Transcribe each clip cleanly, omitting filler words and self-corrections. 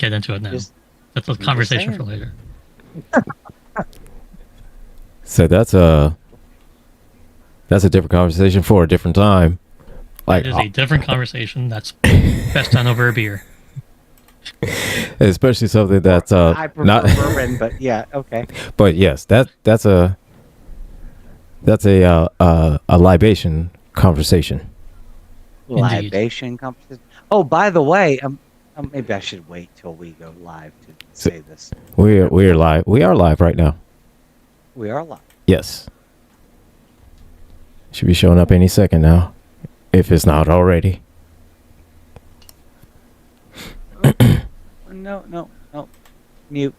get into it now. That's a conversation for later. So that's a different conversation for a different time. It is a different conversation. That's best done over a beer. Especially something that's I prefer not bourbon, but yeah, okay. But yes, that's a libation conversation. Libation conversation. Oh, by the way, maybe I should wait till we go live to say this. We are live. We are live right now. We are live. Yes. Should be showing up any second now, if it's not already. No. Mute.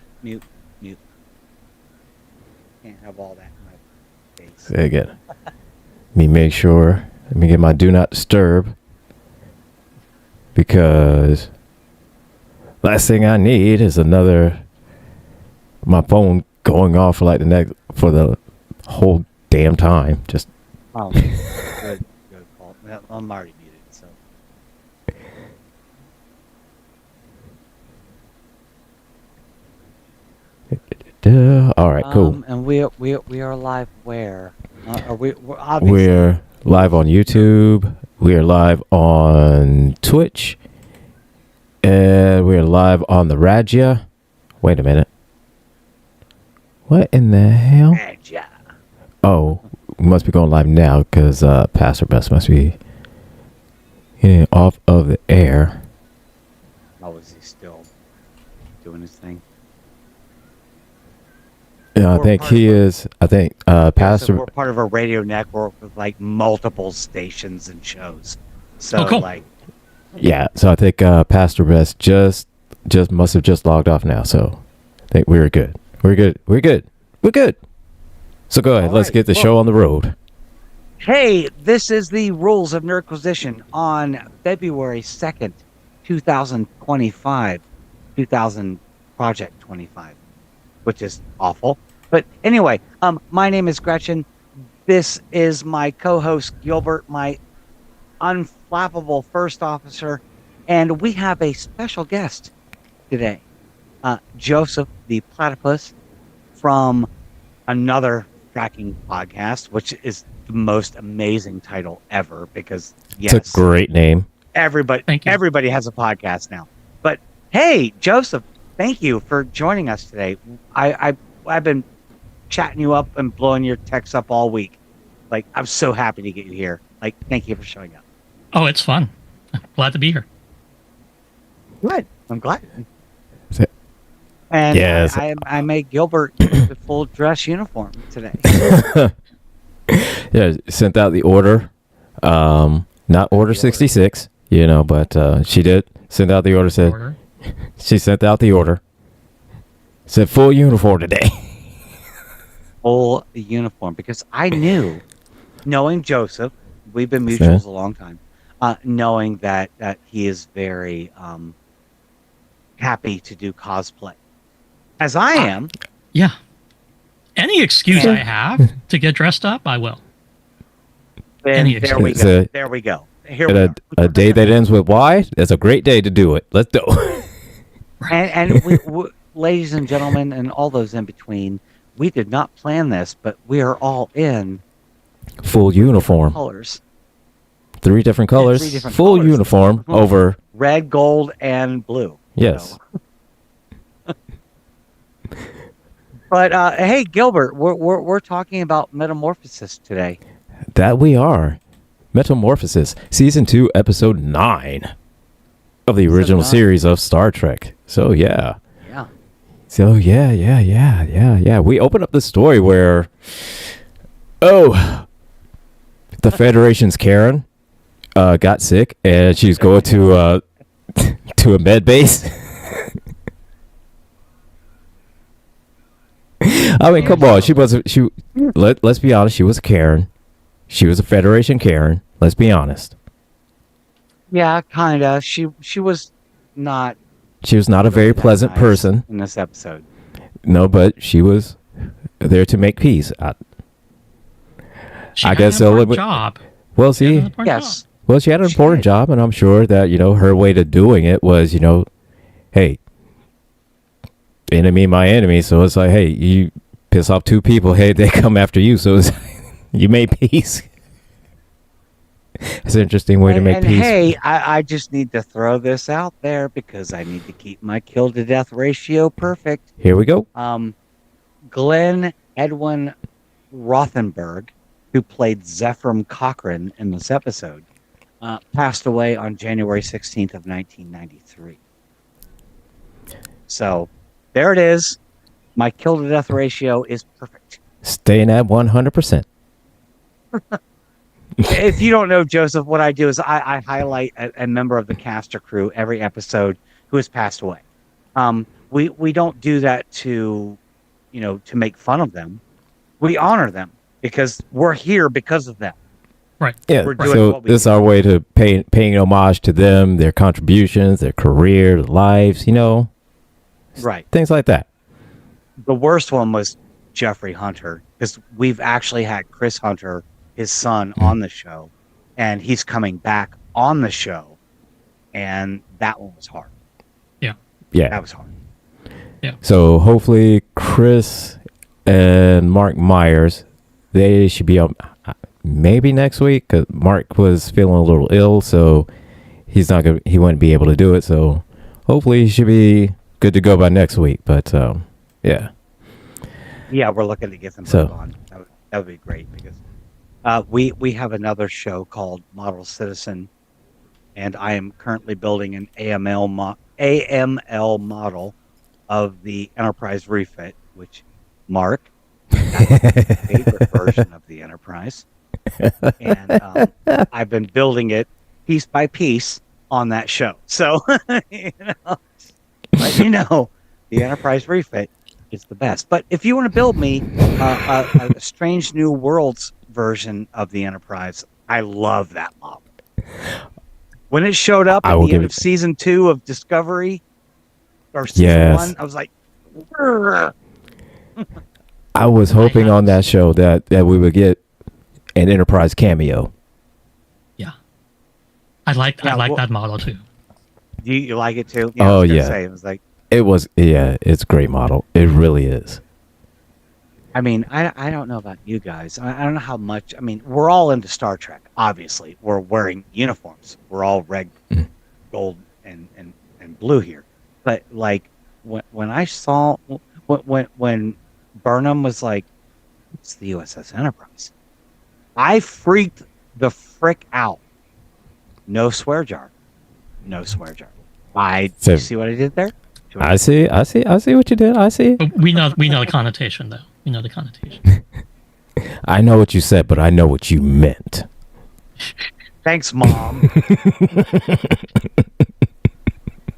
Can't have all that in my face. Say again. Let me make sure. Let me get my do not disturb. Because last thing I need is my phone going off for for the whole damn time. Just Good call. I'm already muted, so. all right, cool. And we are live where? We're live on YouTube. We are live on Twitch. And we're live on the Raja. Wait a minute. What in the hell? Raja. Oh, we must be going live now because Pastor Best must be getting off of the air. How is he still doing his thing? Yeah, I think he is. I think Pastor. We're part of a radio network with like multiple stations and shows. So cool. Yeah, so I think Pastor Best just must have just logged off now. So I think we're good. We're good. So go ahead. Let's get the show on the road. Hey, this is the Rules of Nerdquisition on February 2nd, 2025. 2000 Project 25, which is awful. But anyway, my name is Gretchen. This is my co-host Gilbert, my unflappable first officer, and we have a special guest today, Joseph the Platypus from another tracking podcast, which is the most amazing title ever because yes, it's a great name. Everybody has a podcast now. But hey, Joseph, thank you for joining us today. I've been chatting you up and blowing your texts up all week. Like, I'm so happy to get you here. Like, thank you for showing up. Oh, it's fun. Glad to be here. Good. I'm glad. And yes. I made Gilbert the full dress uniform today. Yeah, sent out the order. Not order 66, but she did send out the order. She sent out the order. Said full uniform today. Full uniform, because I knew, knowing Joseph, we've been mutuals a long time, knowing that he is very happy to do cosplay. As I am. Yeah. Any excuse I have to get dressed up, I will. There we go. There we go. Here we go. A day that ends with Y, that's a great day to do it. Let's go. And we, ladies and gentlemen, and all those in between, we did not plan this, but we are all in full uniform. Colors. 3 different colors. 3 different full colors. Uniform over red, gold, and blue. Yes. But hey, Gilbert, we're talking about Metamorphosis today. That we are. Metamorphosis, season 2, episode 9 of the original series of Star Trek. So yeah. Yeah. So yeah. We open up the story where, the Federation's Karen got sick and she's going to a med base. I mean, come on. Let's be honest. She was a Karen. She was a Federation Karen. Let's be honest. Yeah, kind of. She was not. She was not a very pleasant person in this episode. No, but she was there to make peace. I guess so. Job. Well, see, yes. Well, she had an important job, and I'm sure that her way to doing it was, hey, enemy my enemy. So it's like, hey, you piss off two people, hey, they come after you. So it's you made peace. It's an interesting way to make and peace. hey, I just need to throw this out there because I need to keep my kill to death ratio perfect. Here we go. Glenn Edwin Rothenberg, who played Zefram Cochrane in this episode, passed away on January 16th of 1993. So there it is. My kill to death ratio is perfect. Staying at 100%. If you don't know, Joseph, what I do is I highlight a member of the cast or crew every episode who has passed away. We don't do that to make fun of them. We honor them because we're here because of them. Right. Yeah. We're doing So what we this is do. our way to paying homage to them, their contributions, their career, their lives, Right. things like that. The worst one was Jeffrey Hunter, because we've actually had Chris Hunter, his son, on the show, and he's coming back on the show, and that one was hard. Yeah. That was hard. So hopefully Chris and Mark Myers, they should be on maybe next week, because Mark was feeling a little ill, so he wouldn't be able to do it. So hopefully he should be good to go by next week. But yeah. Yeah, we're looking to get them So- both on. That would be great, because we have another show called Model Citizen, and I am currently building an AML model of the Enterprise refit, which Mark, that's my favorite version of the Enterprise, and I've been building it piece by piece on that show. So let you know, the Enterprise refit is the best. But if you want to build me a Strange New Worlds version of the Enterprise, I love that model. When it showed up at the end of season 2 of Discovery, or season 1, I was like, "Grr." I was hoping on that show that we would get an Enterprise cameo. Yeah. I like that model too. Do you like it too? Oh, I was gonna yeah. say, it was like, It's a great model. It really is. I mean, I don't know about you guys. I don't know how much. I mean, we're all into Star Trek. Obviously, we're wearing uniforms. We're all red, gold, and blue here. But like when I saw when Burnham was like, "It's the USS Enterprise," I freaked the frick out. No swear jar. No swear jar. You see what I did there? I see what you did. I see. But we know the connotation, though. We know the connotation. I know what you said, but I know what you meant. Thanks, Mom.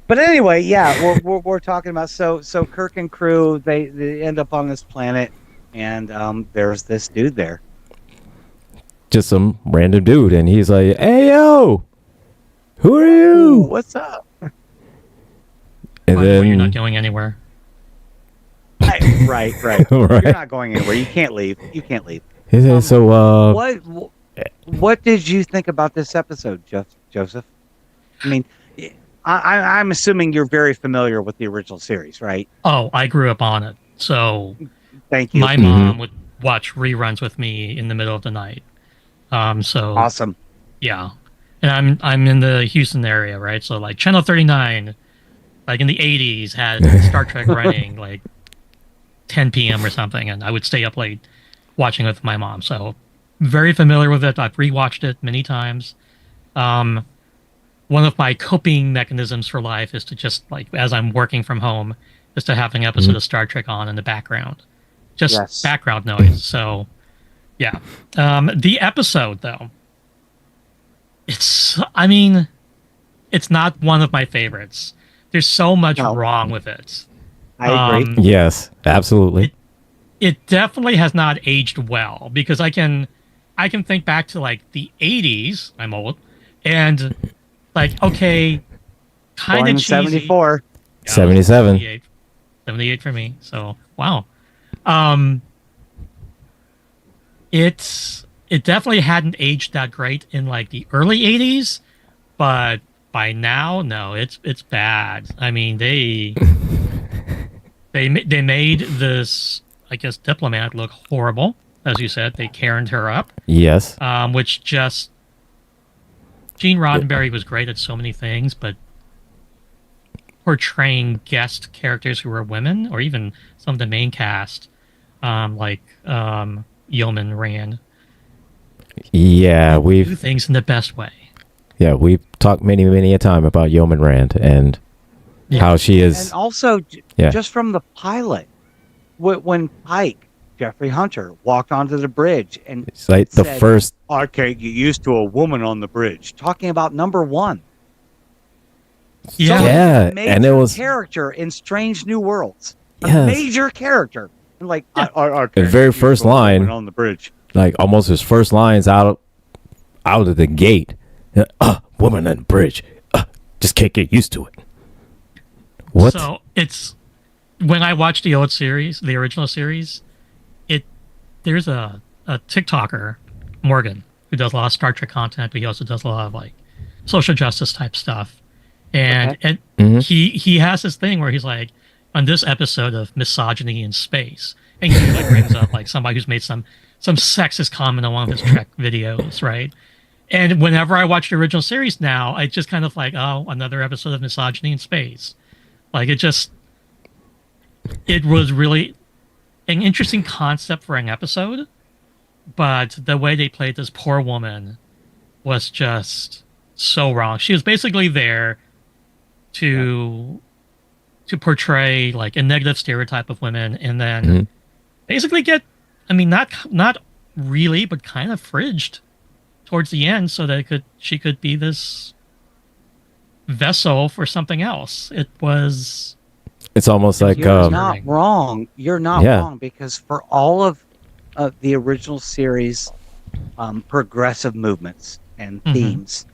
But anyway, yeah, we're talking about so Kirk and crew, they end up on this planet, and there's this dude there. Just some random dude, and he's like, "Hey yo, who are you? What's up?" And By the way, then you're not going anywhere. Right. Right. You're not going anywhere. You can't leave. he said, "So What did you think about this episode, Joseph? I mean, I'm assuming you're very familiar with the original series, right? Oh, I grew up on it, so Thank you. my mom would watch reruns with me in the middle of the night. So Awesome. yeah, and I'm in the Houston area, right? So like Channel 39, like in the 80s, had Star Trek running like 10 p.m. or something, and I would stay up late watching with my mom. So very familiar with it. I've rewatched it many times. One of my coping mechanisms for life is to just, like, as I'm working from home, is to have an episode of Star Trek on in the background. Just background noise. So, yeah. The episode, though, it's not one of my favorites. There's so much wrong with it. I agree. yes, absolutely." It definitely has not aged well, because I can think back to like the 80s. I'm old, and like, okay, kind of cheesy. 74. Yeah, 77. 78 for me. So wow. It definitely hadn't aged that great in like the early 80s, but by now, no, it's bad. I mean, they They made this, I guess, diplomat look horrible, as you said. They Karened her up, Yes. which just Gene Roddenberry was great at so many things, but portraying guest characters who were women, or even some of the main cast, like Yeoman Rand, Yeah, do we've things in the best way. talked many a time about Yeoman Rand and how she is. And also, Yeah. just from the pilot, when Pike, Jeffrey Hunter, walked onto the bridge and It's like the said, first. I can't get used to a woman on the bridge, talking about number one. Yeah. So Yeah, major and it was character in Strange New Worlds. A Yes. major character. And like, Yeah. I The can't very get used first to a woman line. on the bridge. like almost his first lines out of the gate. Woman on the bridge. Just can't get used to it. What? So it's when I watched the old series, the original series, there's a TikToker, Morgan, who does a lot of Star Trek content, but he also does a lot of like social justice type stuff. And Mhm. he has this thing where he's like, on this episode of misogyny in space, and he like brings up like somebody who's made some sexist comment on one of his Trek videos, right? And whenever I watch the original series now, I just kind of like, oh, another episode of misogyny in space. Like it was really an interesting concept for an episode, but the way they played this poor woman was just so wrong. She was basically there to portray like a negative stereotype of women, and then basically get, I mean, not really, but kind of fridged towards the end, so that she could be this vessel for something else. It's almost like You're not wrong. You're not wrong, because for all of the original series progressive movements and themes,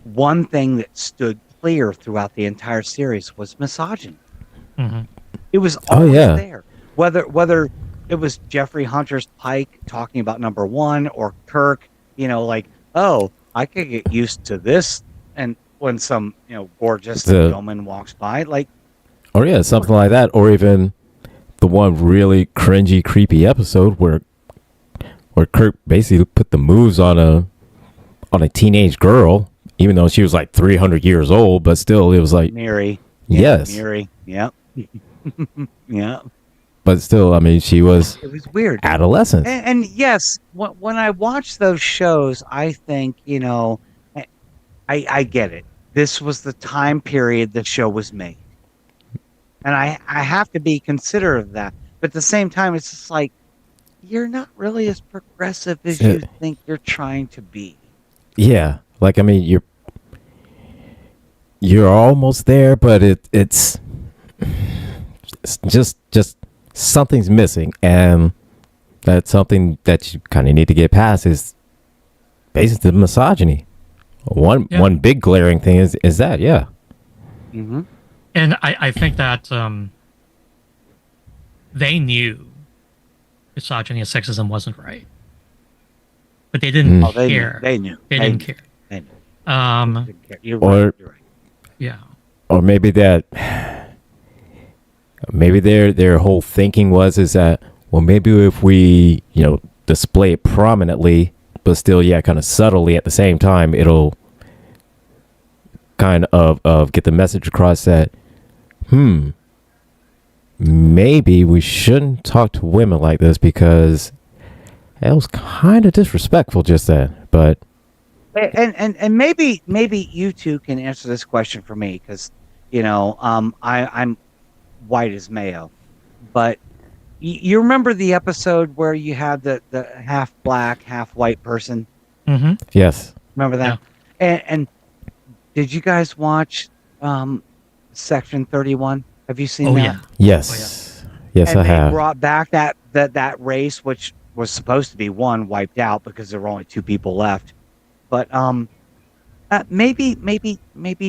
one thing that stood clear throughout the entire series was misogyny. It was always there. Whether it was Jeffrey Hunter's Pike talking about number one, or Kirk, like, oh, I could get used to this, and when some gorgeous woman walks by, like, or something like that, or even the one really cringy, creepy episode where Kirk basically put the moves on a teenage girl, even though she was like 300 years old, but still it was like Mary. Yes. Mary. Yep. Yeah. But still, I mean, it was weird. Adolescence. And yes, when I watch those shows, I think, I get it. This was the time period the show was made. And I have to be considerate of that. But at the same time, it's just like, you're not really as progressive as you think you're trying to be. Yeah. Like, I mean, you're almost there, but it's just something's missing, and that's something that you kind of need to get past is basically the misogyny. One big glaring thing is that, Mm-hmm. And I think that they knew misogyny and sexism wasn't right, but they didn't care. They knew. They didn't care. They knew. You're right. Yeah. Or maybe their whole thinking is that, well, maybe if we display it prominently, but still kind of subtly at the same time, it'll kind of get the message across that maybe we shouldn't talk to women like this, because it was kind of disrespectful just then. But and maybe you two can answer this question for me, because I'm white as mayo, but you remember the episode where you had the half black, half white person? Mm-hmm. Yes. Remember that? Yeah. And did you guys watch Section 31? Have you seen that? Yeah. Yes. Oh, yeah. Yes, and I they have. brought back that race, which was supposed to be one wiped out because there were only two people left. But maybe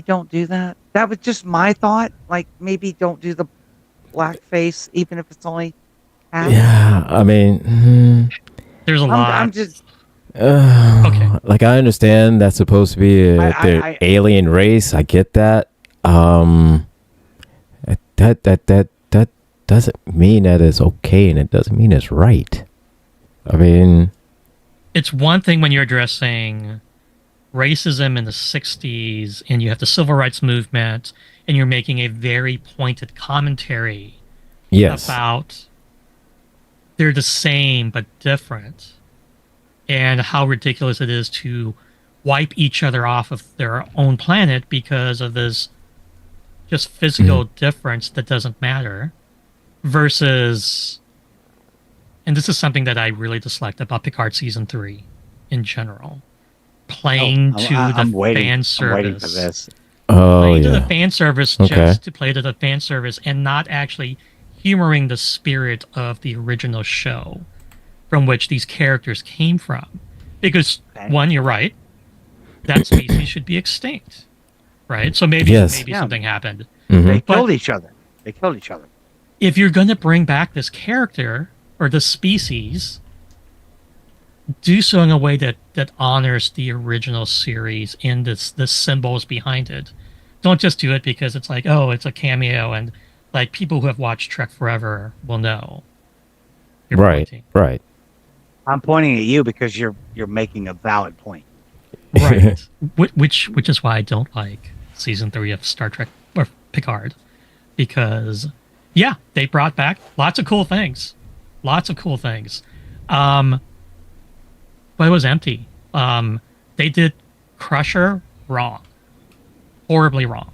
don't do that. That was just my thought. Like, maybe don't do the blackface, even if it's only half. Yeah, I mean, there's a lot. I'm just okay. Like, I understand that's supposed to be the alien race. I get that. That doesn't mean that it's okay, and it doesn't mean it's right. I mean, It's one thing when you're addressing racism in the 60s and you have the civil rights movement and you're making a very pointed commentary yes. about they're the same but different and how ridiculous it is to wipe each other off of their own planet because of this just physical difference that doesn't matter versus, and this is something that I really disliked about Picard season 3 in general, playing to the fan service. I'm waiting for this. Oh, playing yeah. to the fan service just to play to the fan service and not actually humoring the spirit of the original show from which these characters came from. Because, one, you're right, that species should be extinct, right? So maybe something happened. They killed each other. They killed each other. If you're going to bring back this character or the species, do so in a way that honors the original series and the symbols behind it. Don't just do it because it's like, oh, it's a cameo and like people who have watched Trek forever will know. You're pointing. Right. I'm pointing at you because you're making a valid point. Right. which is why I don't like season 3 of Star Trek or Picard, because they brought back lots of cool things. But it was empty. They did Crusher wrong. Horribly wrong.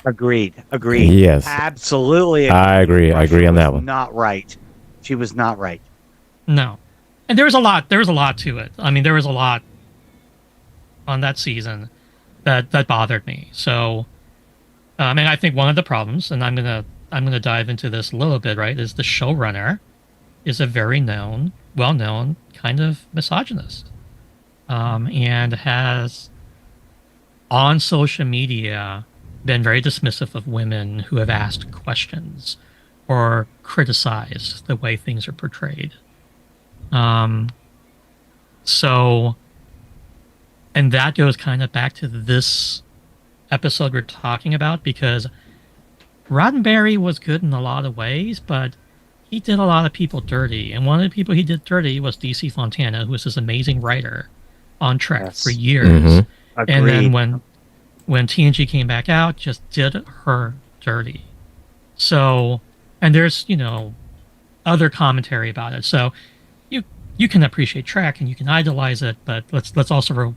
Agreed. Yes. Absolutely agreed. I agree. I agree on that one. Not right. She was not right. No. And there was a lot to it. I mean, there was a lot on that season that bothered me. So, and I think one of the problems, and I'm gonna dive into this a little bit, right, is the showrunner is a very well-known kind of misogynist, and has on social media been very dismissive of women who have asked questions or criticized the way things are portrayed. So, and that goes kind of back to this episode we're talking about, because Roddenberry was good in a lot of ways, but he did a lot of people dirty. And one of the people he did dirty was DC Fontana, who was this amazing writer on Trek for years. And then when TNG came back out, just did her dirty. So, and there's, other commentary about it. So you can appreciate Trek and you can idolize it, but let's also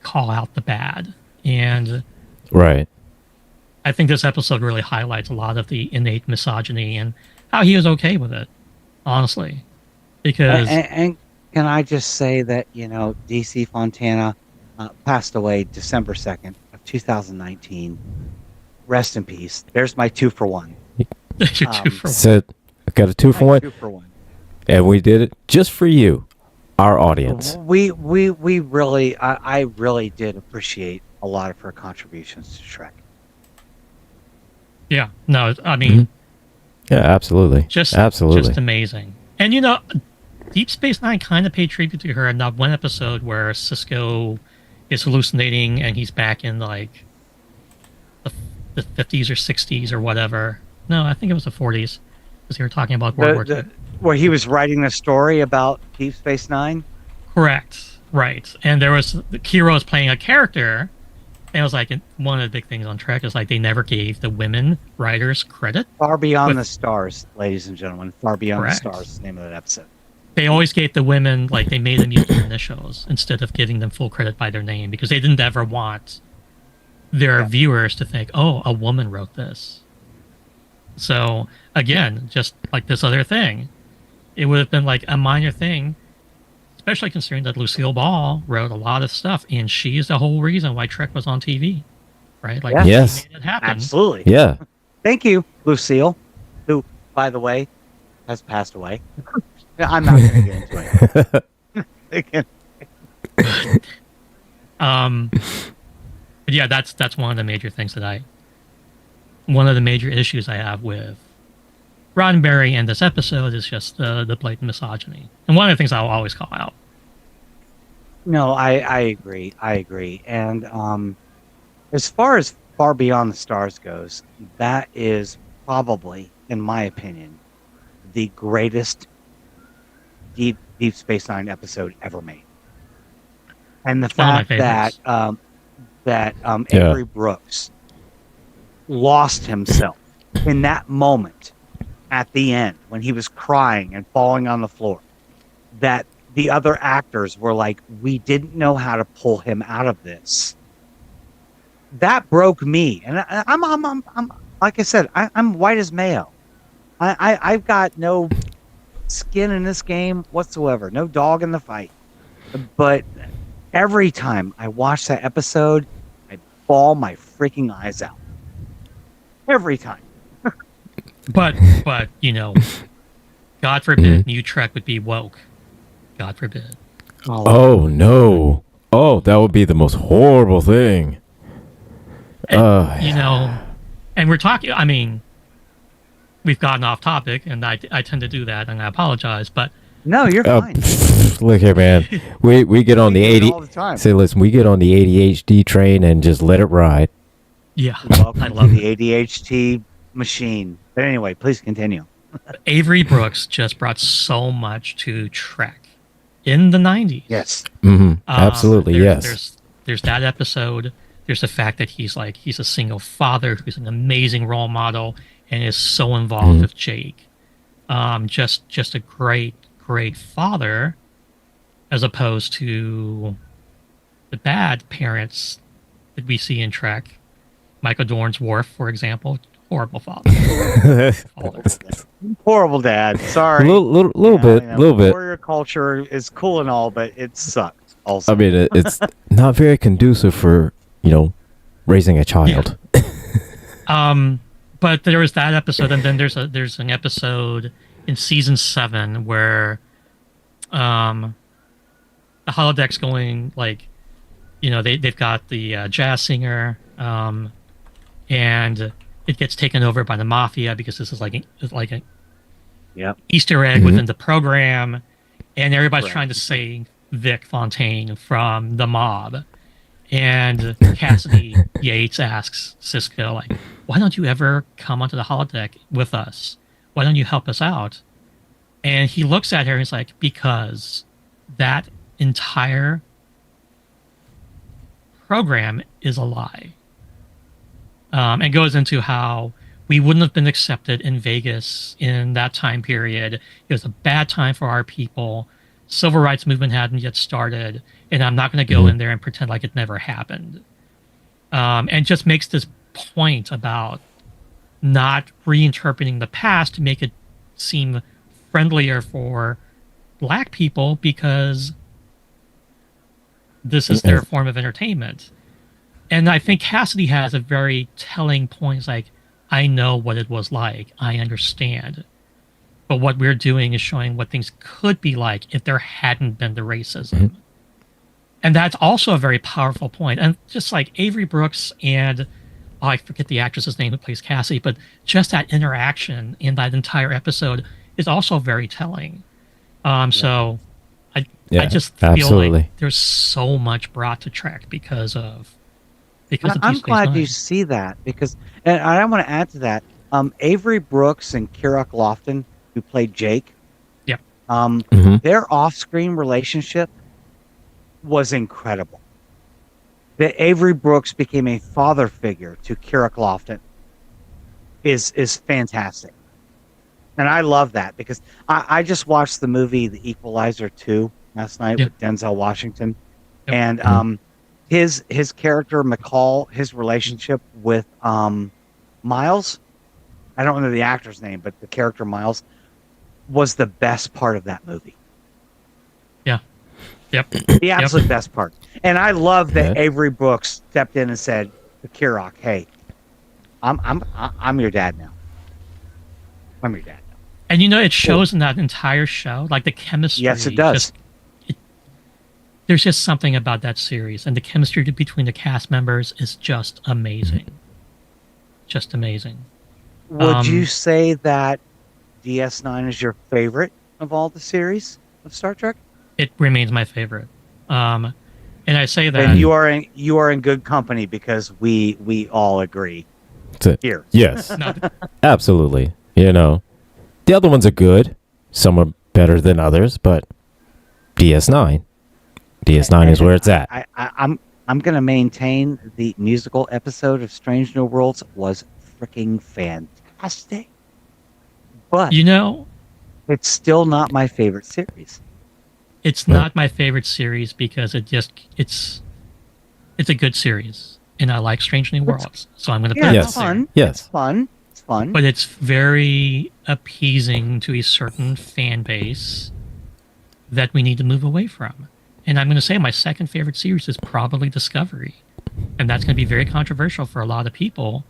call out the bad. And right. I think this episode really highlights a lot of the innate misogyny and how he was okay with it, honestly. Because and can I just say that, DC Fontana passed away December 2nd of 2019. Rest in peace. There's my 2 for 1. So I got a 2 for 1. 2 for 1. And we did it just for you, our audience. We really, I really did appreciate a lot of her contributions to Trek. Yeah, no, I mean, yeah, absolutely, just amazing. And Deep Space Nine kind of paid tribute to her in that one episode where Sisko is hallucinating and he's back in like the 50s or 60s or whatever. No, I think it was the 40s because they were talking about World War II. Where he was writing a story about Deep Space Nine? Correct. Right. And there was Kira was playing a character, and it was like one of the big things on Trek is like they never gave the women writers credit. Far Beyond the Stars, ladies and gentlemen. Far Beyond the Stars is the name of that episode. They always gave the women, like they made them use their initials instead of giving them full credit by their name because they didn't ever want their viewers to think, oh, a woman wrote this. So again, just like this other thing, it would have been like a minor thing, especially considering that Lucille Ball wrote a lot of stuff, and she's the whole reason why Trek was on TV, right? Like, yes, she made it happen. Absolutely. Yeah. Thank you, Lucille, who, by the way, has passed away. I'm not going to get into it. But yeah, that's one of the major things one of the major issues I have with Roddenberry and this episode is just the blatant misogyny. And one of the things I'll always call out. No, I agree. And as far as Far Beyond the Stars goes, that is probably in my opinion, the greatest Deep Space Nine episode ever made. And the One of my fact that favorites. Avery Brooks lost himself in that moment at the end when he was crying and falling on the floor, that the other actors were like, we didn't know how to pull him out of this. That broke me. And I'm like I said, I'm white as mayo. I've got no skin in this game whatsoever, no dog in the fight. But every time I watch that episode, I bawl my freaking eyes out. Every time. But God forbid New Trek would be woke. God forbid. Oh no. Oh, that would be the most horrible thing. And we're talking, I mean, we've gotten off topic, and I tend to do that, and I apologize, but no, you're fine. Look here, man. We get on the 80. All the time. Say, listen, we get on the ADHD train and just let it ride. yeah, I love the ADHD machine. But anyway, please continue. Avery Brooks just brought so much to Trek in the 90s. Yes. Absolutely, yes. There's that episode. There's the fact that he's a single father who's an amazing role model and is so involved with Jake. Just a great father, as opposed to the bad parents that we see in Trek. Michael Dorn's Worf, for example, horrible father. Horrible dad. Sorry. Little bit. Warrior culture is cool and all, but it sucks. Also, I mean, it's not very conducive for raising a child. Yeah. But there was that episode, and then there's an episode in season 7 where the holodeck's going they've got the jazz singer, and it gets taken over by the mafia because this is like a Easter egg within the program, and everybody's trying to save Vic Fontaine from the mob. And Cassidy Yates asks Sisko, why don't you ever come onto the holodeck with us? Why don't you help us out? And he looks at her and he's like, because that entire program is a lie. And goes into how we wouldn't have been accepted in Vegas in that time period. It was a bad time for our people. Civil rights movement hadn't yet started, and I'm not going to go in there and pretend like it never happened. And just makes this point about not reinterpreting the past to make it seem friendlier for black people because this is their form of entertainment. And I think Cassidy has a very telling point. It's like, I know what it was like. I understand. But what we're doing is showing what things could be like if there hadn't been the racism. And that's also a very powerful point. And just like Avery Brooks and, I forget the actress's name who plays Cassie, but just that interaction in that entire episode is also very telling. So I just feel like there's so much brought to Trek because of I'm glad you see that, because, and I want to add to that, Avery Brooks and Kirk Lofton, who played Jake, their off-screen relationship was incredible. That Avery Brooks became a father figure to Kirk Lofton is fantastic. And I love that, because I just watched the movie The Equalizer 2 last night with Denzel Washington. And his character, McCall, his relationship with Miles, I don't know the actor's name, but the character Miles was the best part of that movie. The absolute best part. And I love that Avery Brooks stepped in and said to Kirk, "Hey, I'm your dad now. I'm your dad now." And it shows in that entire show, like the chemistry. Yes, it does. There's just something about that series, and the chemistry between the cast members is just amazing. Just amazing. Would you say that DS9 is your favorite of all the series of Star Trek? It remains my favorite. And I say that. And you are in good company, because we all agree here. Yes. Absolutely. You know, the other ones are good. Some are better than others, but DS9 is where it's at. I'm going to maintain the musical episode of Strange New Worlds was freaking fantastic. But You know, it's still not my favorite series. it's not my favorite series because it's a good series, and I like Strange New Worlds, so I'm going to put Yeah, it Yes. it's out there. fun. Yes. It's fun. It's fun. But it's very appeasing to a certain fan base that we need to move away from. And I'm going to say my second favorite series is probably Discovery, and that's going to be very controversial for a lot of people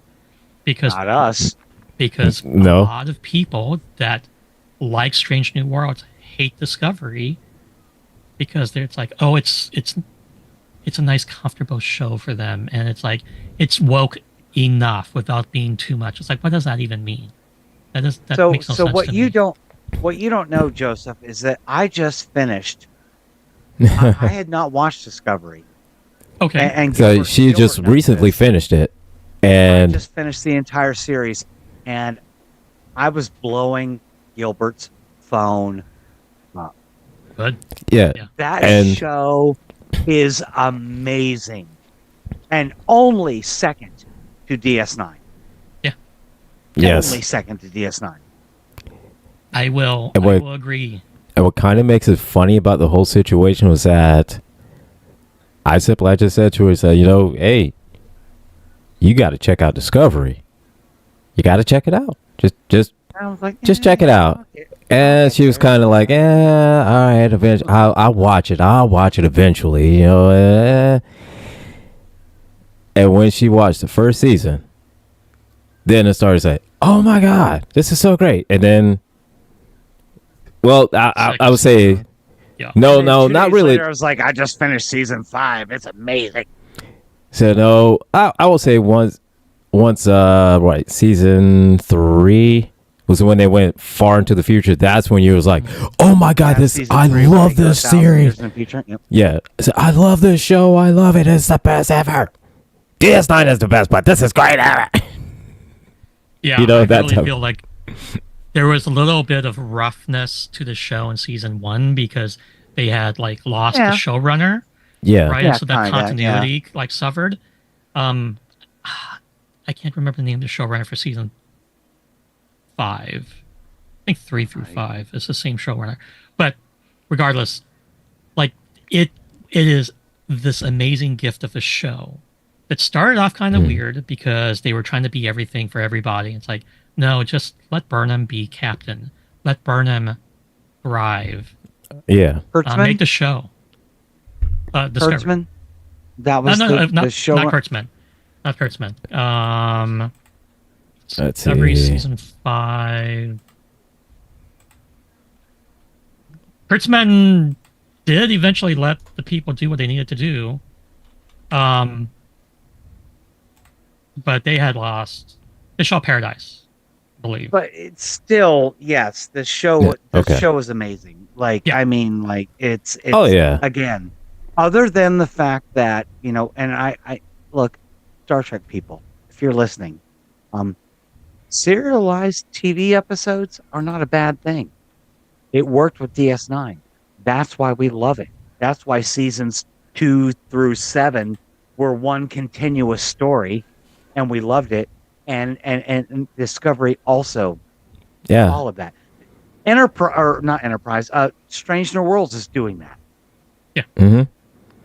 because Not us. No. a lot of people that like Strange New Worlds hate Discovery because it's like, oh, it's a nice, comfortable show for them, and it's like it's woke enough without being too much. It's like, what does that even mean? That makes no sense what to you me. don't know, Joseph, is that I just finished. I had not watched Discovery. Okay, And So Gilbert- she just Gilbert knows recently this. finished it, I and just finished the entire series, and I was blowing Gilbert's phone up. good. yeah, Yeah. That And- show is amazing, and only second to DS9. yes. Only second to DS9. I will And what- agree. And what kind of makes it funny about the whole situation was that I just said to her, you know, hey, you got to check out Discovery. You got to check it out. Just I was like, Just check it out. okay. And she was kind of like, all right, eventually, I'll watch it. I'll watch it eventually, you know. And when she watched the first season, then it started saying, oh my God, this is so great. And then, well, I would say, Yeah. no, And then 2 not days really. later, I was like, I just finished season 5. It's amazing. So no, I will say once, right, season 3 was when they went far into the future. That's when you was like, oh my God, Yeah, season I 3 when love they go this 1,000 series. years in the future. Yep. Yeah, so I love this show. I love it. It's the best ever. DS9 is the best, but this is great ever. Yeah, You know, I that really type- feel like there was a little bit of roughness to the show in season 1 because they had like lost Yeah. the showrunner, Yeah, right? Yeah, So that kinda, continuity like suffered. I can't remember the name of the showrunner for season 5. I think 3 through 5 is the same showrunner. But regardless, like it is this amazing gift of a show that started off kind of weird because they were trying to be everything for everybody. It's like, no, just let Burnham be captain. Let Burnham thrive. yeah. Kurtzman? Make the show. Discovery. Kurtzman? That No, was no, the not show. Kurtzman. Not Kurtzman. Let's Discovery see. season 5. Kurtzman did eventually let the people do what they needed to do. But they had lost Fish Out Paradise, I believe. But it's still, yes, the show. Yeah, The okay. show is amazing. Like, Yeah. I mean, like it's. Oh yeah. Again, other than the fact that and I look, Star Trek people, if you're listening, serialized TV episodes are not a bad thing. It worked with DS9. That's why we love it. That's why seasons 2 through 7 were one continuous story, and we loved it. And Discovery also, Yeah. all of that. Enterprise, Strange New Worlds is doing that. Mm-hmm.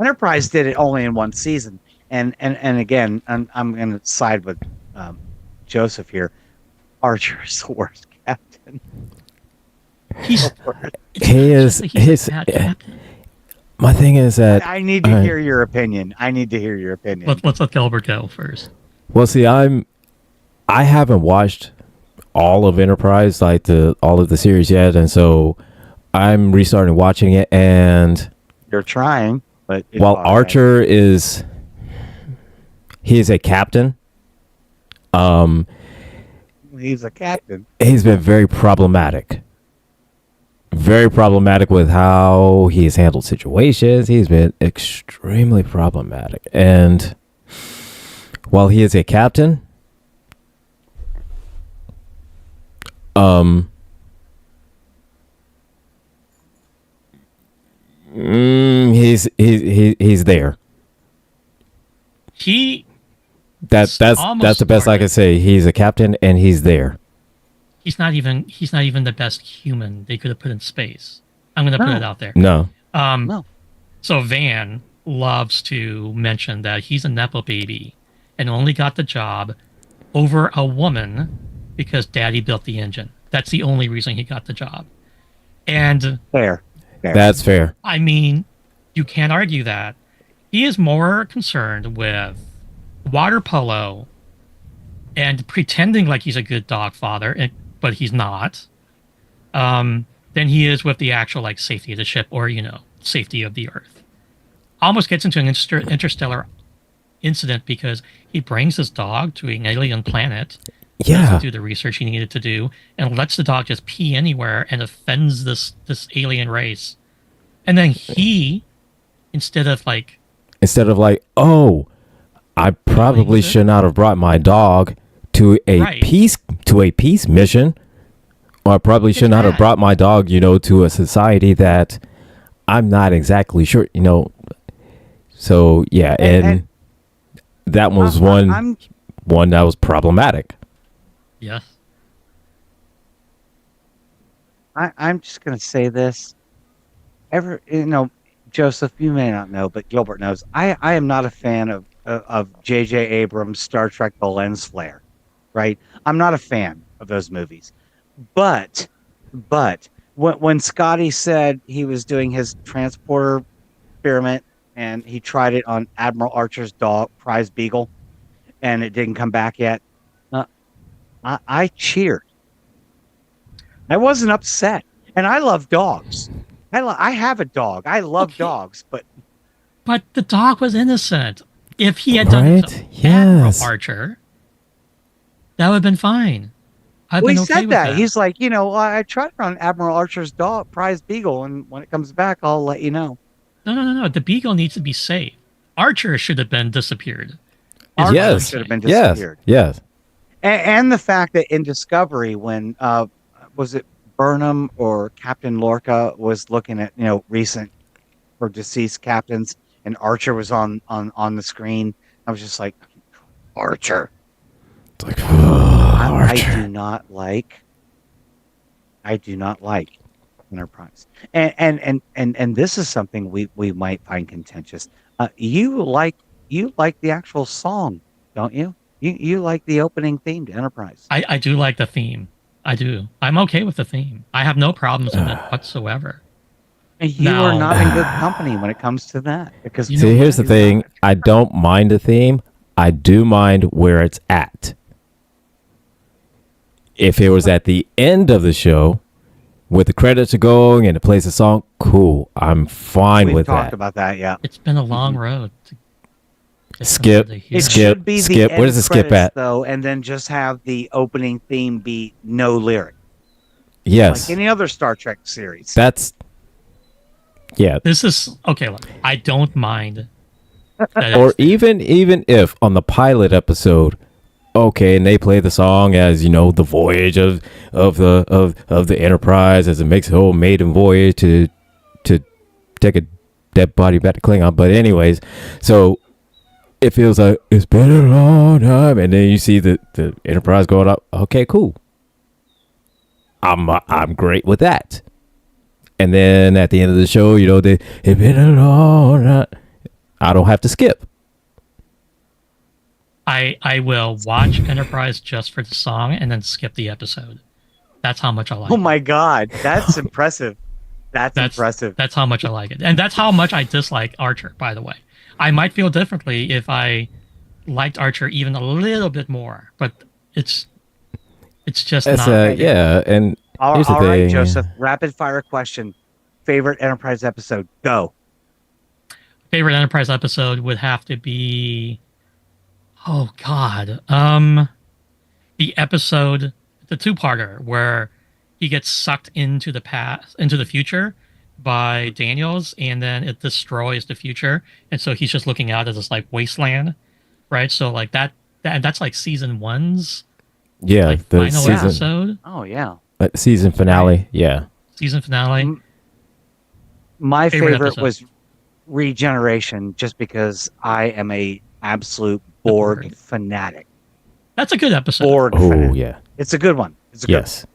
Enterprise did it only in one season, and again, I'm going to side with Joseph here. Archer is the worst captain. He's He is. he's His. a bad captain. My thing is that. I need to Alright. hear your opinion. Let's let Gilbert go first. Well, see, I haven't watched all of Enterprise, like all of the series yet, and so I'm restarting watching it. And You're trying, but it's while all right. Archer is, he is a captain. He's a captain. He's been very problematic. Very problematic with how he's handled situations. He's been extremely problematic. And while he is a captain, He's there. That's the best I can say. He's a captain and he's there. He's not even the best human they could have put in space. I'm going to put it out there. No. No. So Van loves to mention that he's a nepo baby and only got the job over a woman because Daddy built the engine. That's the only reason he got the job. And Fair. That's fair. I mean, you can't argue that. He is more concerned with water polo and pretending like he's a good dog father, but he's not, than he is with the actual like safety of the ship or, safety of the Earth. Almost gets into an interstellar incident because he brings his dog to an alien planet, doesn't do the research he needed to do, and lets the dog just pee anywhere and offends this alien race. And then he, instead of like, oh, I probably should not have brought my dog to a peace mission, or I probably should not have brought my dog, to a society that I'm not exactly sure, So yeah, and that was one that was problematic. Yes. I'm just going to say this. Joseph, you may not know, but Gilbert knows. I am not a fan of J.J. Abrams' Star Trek: The Lens Flare, right? I'm not a fan of those movies. But when Scotty said he was doing his transporter experiment and he tried it on Admiral Archer's dog, prize beagle, and it didn't come back yet, I cheered. I wasn't upset. And I love dogs. I have a dog. I love dogs, but the dog was innocent. If he had done it to Admiral Archer, that would have been fine. He said that. He's like, I tried it on Admiral Archer's dog, prize beagle, and when it comes back, I'll let you know. No. The beagle needs to be saved. Archer should have been disappeared. Archer should have been disappeared. Yes. And the fact that in Discovery, when was it Burnham or Captain Lorca was looking at recent or deceased captains, and Archer was on the screen, I was just like, Archer. It's like, Archer. I do not like Enterprise, and this is something we might find contentious. You like the actual song, don't you? You like the opening theme to Enterprise. I do like the theme. I do. I'm okay with the theme. I have no problems with it whatsoever. You are not in good company when it comes to that. Because see, here's the thing. I don't mind the theme. I do mind where it's at. If it was at the end of the show, with the credits are going and it plays a song, cool. I'm fine with that. We've talked about that, yeah. It's been a long road. Skip. Where does the skip at? Though, and then just have the opening theme be no lyric. Yes. Like any other Star Trek series. This is okay. Look, I don't mind. Or even if on the pilot episode, okay, and they play the song as the voyage of the Enterprise as it makes a whole maiden voyage to take a dead body back to Klingon. But anyways, so it feels like it's been a long time, and then you see the Enterprise going up. Okay, cool. I'm great with that. And then at the end of the show, it's been a long time. I don't have to skip. I will watch Enterprise just for the song and then skip the episode. That's how much I like it. Oh my God, that's impressive. That's impressive. That's how much I like it. And that's how much I dislike Archer, by the way. I might feel differently if I liked Archer even a little bit more, but it's just not. And here's the all thing. Right, Joseph. Rapid fire question. Favorite Enterprise episode? Go. Favorite Enterprise episode would have to be, oh God, the episode, the two-parter where he gets sucked into the past, into the future by Daniels, and then it destroys the future, and so he's just looking out at this like wasteland, right? So like that's like season 1's the final season episode. Oh yeah. Season finale. Yeah. Season finale. My favorite episode. was Regeneration, just because I am a absolute Borg Borg. fanatic. That's a good episode. Borg Oh fanatic. yeah. It's a good one. It's a good Yes.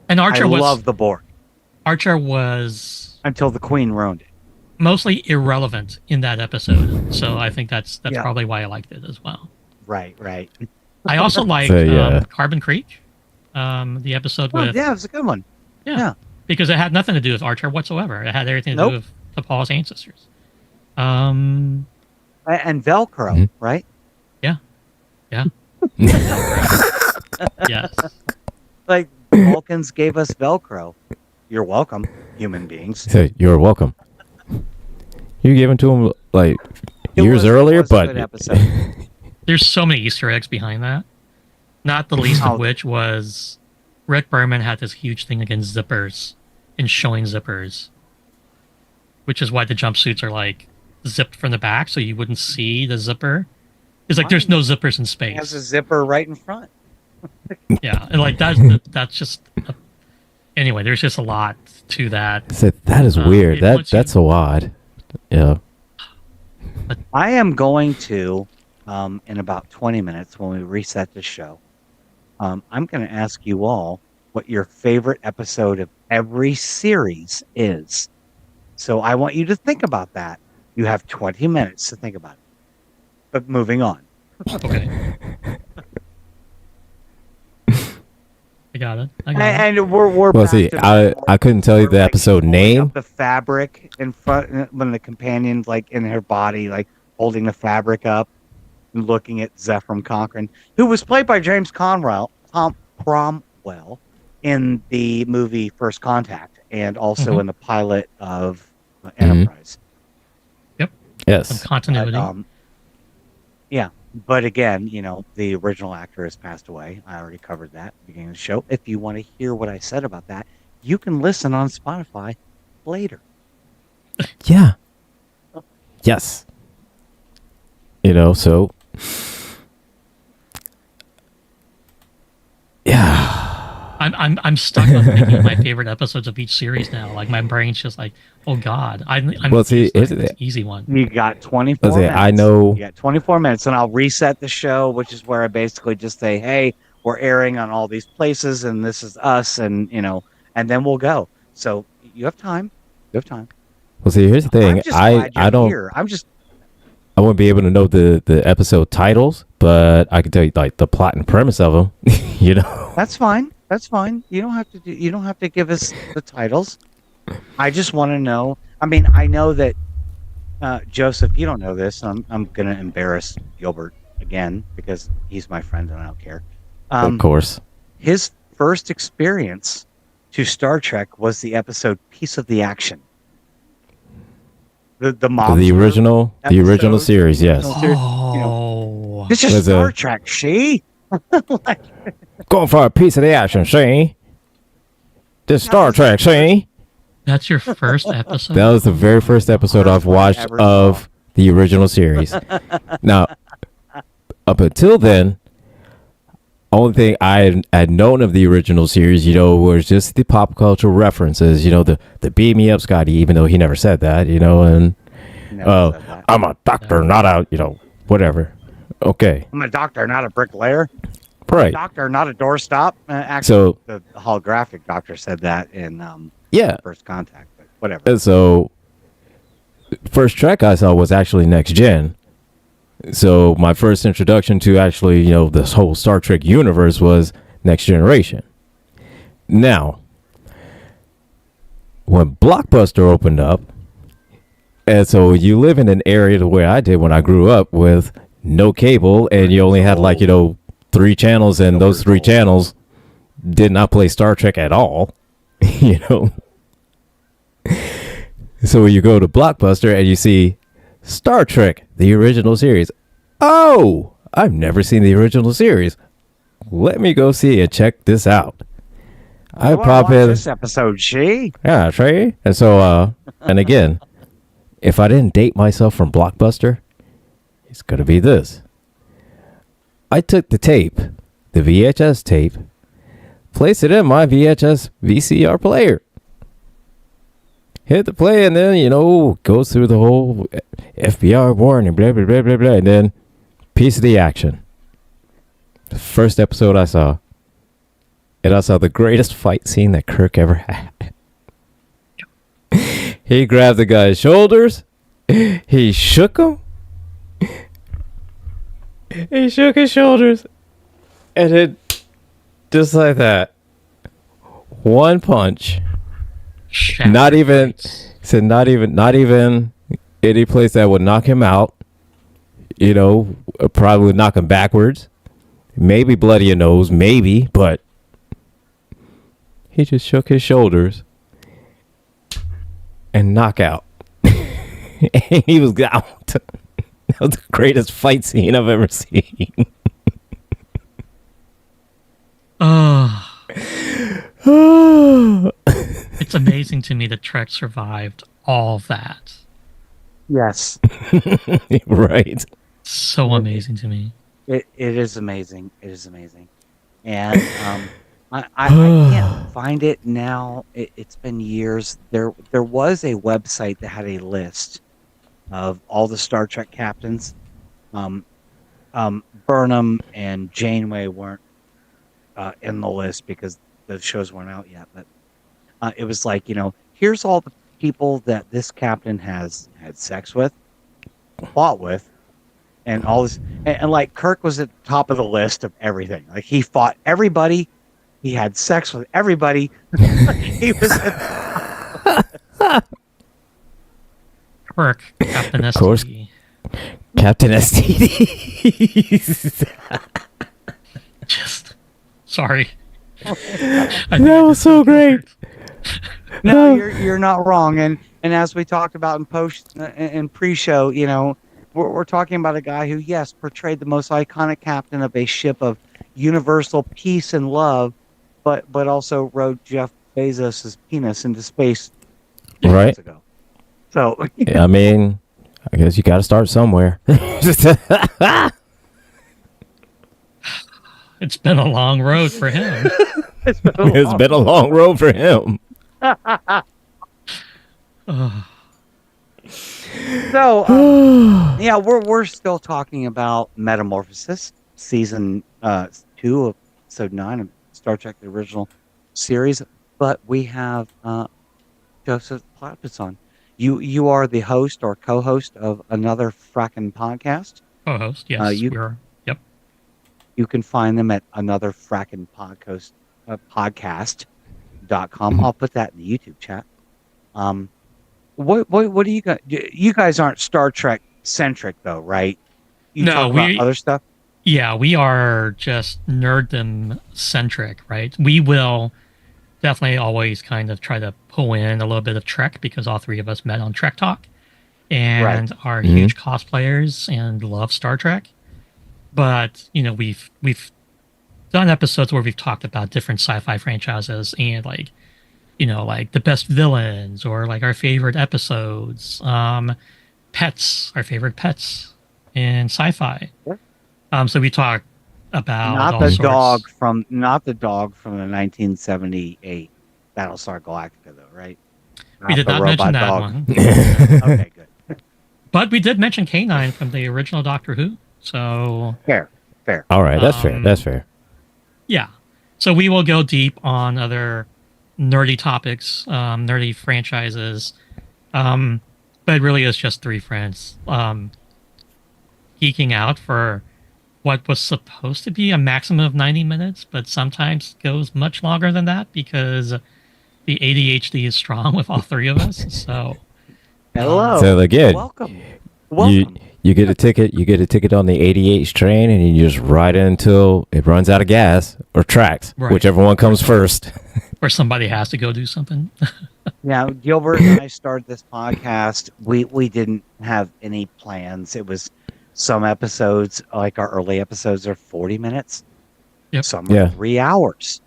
And one. Archer I was love the Borg Archer was until the Queen ruined it. mostly irrelevant in that episode. So I think that's Yeah. probably why I liked it as well. Right. I also liked yeah. Carbon Creek, the episode Oh, with yeah, it was a good one. yeah. because it had nothing to do with Archer whatsoever. It had everything to Nope. do with the Paul's ancestors. And Velcro, Mhm. right? Yeah. Yes. Like the Vulcans gave us Velcro. You're welcome, human beings. So you're welcome. You gave it to him like years earlier, a but good episode. There's so many Easter eggs behind that. Not the least Oh. of which was Rick Berman had this huge thing against zippers and showing zippers, which is why the jumpsuits are like zipped from the back so you wouldn't see the zipper. It's like there's no zippers in It has a space. zipper right in front. Yeah, and like that's just anyway. There's just a lot to that. I said that is weird. once That's so odd. Yeah. I am going to, in about 20 minutes when we reset the show, I'm going to ask you all what your favorite episode of every series is. So I want you to think about that. You have 20 minutes to think about it. But moving on. Okay. I got it. And we're Well, back see, to I couldn't tell you we're, the like, episode holding name. up the fabric in front when the companion's like in her body, like holding the fabric up and looking at Zefram Cochrane, who was played by James Cromwell in the movie First Contact and also in the pilot of Enterprise. Yes. Continuity. Yeah, but again, the original actor has passed away. I already covered that at the beginning of the show. If you want to hear what I said about that, you can listen on Spotify later. Yeah. Yes. So yeah. I'm stuck on thinking my favorite episodes of each series now. Like my brain's just like, oh god. I'm Well, see, it's it's- an easy one. You got 24 Let's say, minutes. I know- You got 24 minutes, and I'll reset the show, which is where I basically just say, hey, we're airing on all these places, and this is us, and, and then we'll go. So you have time. You have time. Well, see, here's the thing. I'm just glad I you're don't. here. I wouldn't be able to know the episode titles, but I can tell you like the plot and premise of them. That's fine. That's fine. You don't have to give us the titles. I just want to know. I mean, I know that Joseph, you don't know this. I'm gonna embarrass Gilbert again because he's my friend and I don't care. Of course. His first experience to Star Trek was the episode "Piece of the Action." The The original episode. series. Yes. Oh. It's just Was Star Trek. See, Going for a piece of the action, see? This Star Trek, see? That's your first episode? That was the very first episode I've watched ever of the original series. Now, up until then, only thing I had known of the original series, was just the pop culture references. The beat me up, Scotty, even though he never said that. And Never said that. I'm a doctor, not a whatever. Okay, I'm a doctor, not a bricklayer. right. Doctor, not a doorstop. Actually, So the holographic doctor said that in yeah, First Contact, but whatever. and so first Trek I saw was actually Next Gen. So my first introduction to actually, this whole Star Trek universe was Next Generation. Now, when Blockbuster opened up, and so you live in an area the way I did when I grew up with no cable, and you only had 3 channels, and those 3 channels did not play Star Trek at all, So you go to Blockbuster and you see Star Trek, the original series. Oh, I've never seen the original series. Let me go see and check this out. I pop in this episode, she. Yeah, Trey. And so, and again, if I didn't date myself from Blockbuster, it's gonna be this. I took the tape, the VHS tape, place it in my VHS VCR player. Hit the play, and then, goes through the whole FBI warning, blah, blah, blah, blah, blah, and then piece of the action. The first episode I saw. And I saw the greatest fight scene that Kirk ever had. He grabbed the guy's shoulders. He shook him. He shook his shoulders. And it, just like that, one punch. Not even any place that would knock him out. Probably would knock him backwards. Maybe bloody a nose, maybe, but he just shook his shoulders and knockout. And he was out. That was the greatest fight scene I've ever seen. It's amazing to me that Trek survived all that. Yes. Right. So amazing to me. It is amazing. It is amazing. And I can't find it now. It's been years. There was a website that had a list of all the Star Trek captains. Burnham and Janeway weren't in the list because the shows weren't out yet. But it was like, here's all the people that this captain has had sex with, fought with, and all this. And like Kirk was at the top of the list of everything. Like he fought everybody. He had sex with everybody. He was Kirk, Captain STD. Of course. Captain STD. Just sorry. That was so great. No, you're not wrong. And as we talked about in pre-show, we're talking about a guy who, yes, portrayed the most iconic captain of a ship of universal peace and love, but also rode Jeff Bezos' penis into space Right. years ago. So I mean, I guess you got to start somewhere. It's been a long road for him. It's been a long road for him. So yeah, we're still talking about Metamorphosis, season 2 of episode 9 of Star Trek: The Original Series, but we have Joseph Platypus on. You are the host or co-host of another frackin' podcast. Co-host, yes. Yep. You can find them at another frackin' podcast.com. I'll put that in the YouTube chat. What do you guys? You guys aren't Star Trek centric though, right? You talk about other stuff. Yeah, we are just nerddom centric, right? We will definitely always kind of try to pull in a little bit of Trek because all three of us met on Trek Talk and are huge cosplayers and love Star Trek. But we've done episodes where we've talked about different sci-fi franchises and like the best villains or like our favorite episodes, pets, our favorite pets in sci-fi. Sure. So we talk about not the dog from the 1978 Battlestar Galactica, though, right? We did not mention that one. Okay, good. But we did mention K9 from the original Doctor Who. So fair. All right, that's fair. That's fair. Yeah. So we will go deep on other nerdy topics, nerdy franchises. But it really is just three friends geeking out for what was supposed to be a maximum of 90 minutes, but sometimes goes much longer than that because the ADHD is strong with all three of us. So, hello. So again, welcome. You get a ticket. You get a ticket on the 88 train, and you just ride it until it runs out of gas or tracks, whichever one comes first. Or somebody has to go do something. Now, Gilbert and I started this podcast. We didn't have any plans. It was some episodes, like our early episodes, are 40 minutes. Yep. Some are 3 hours.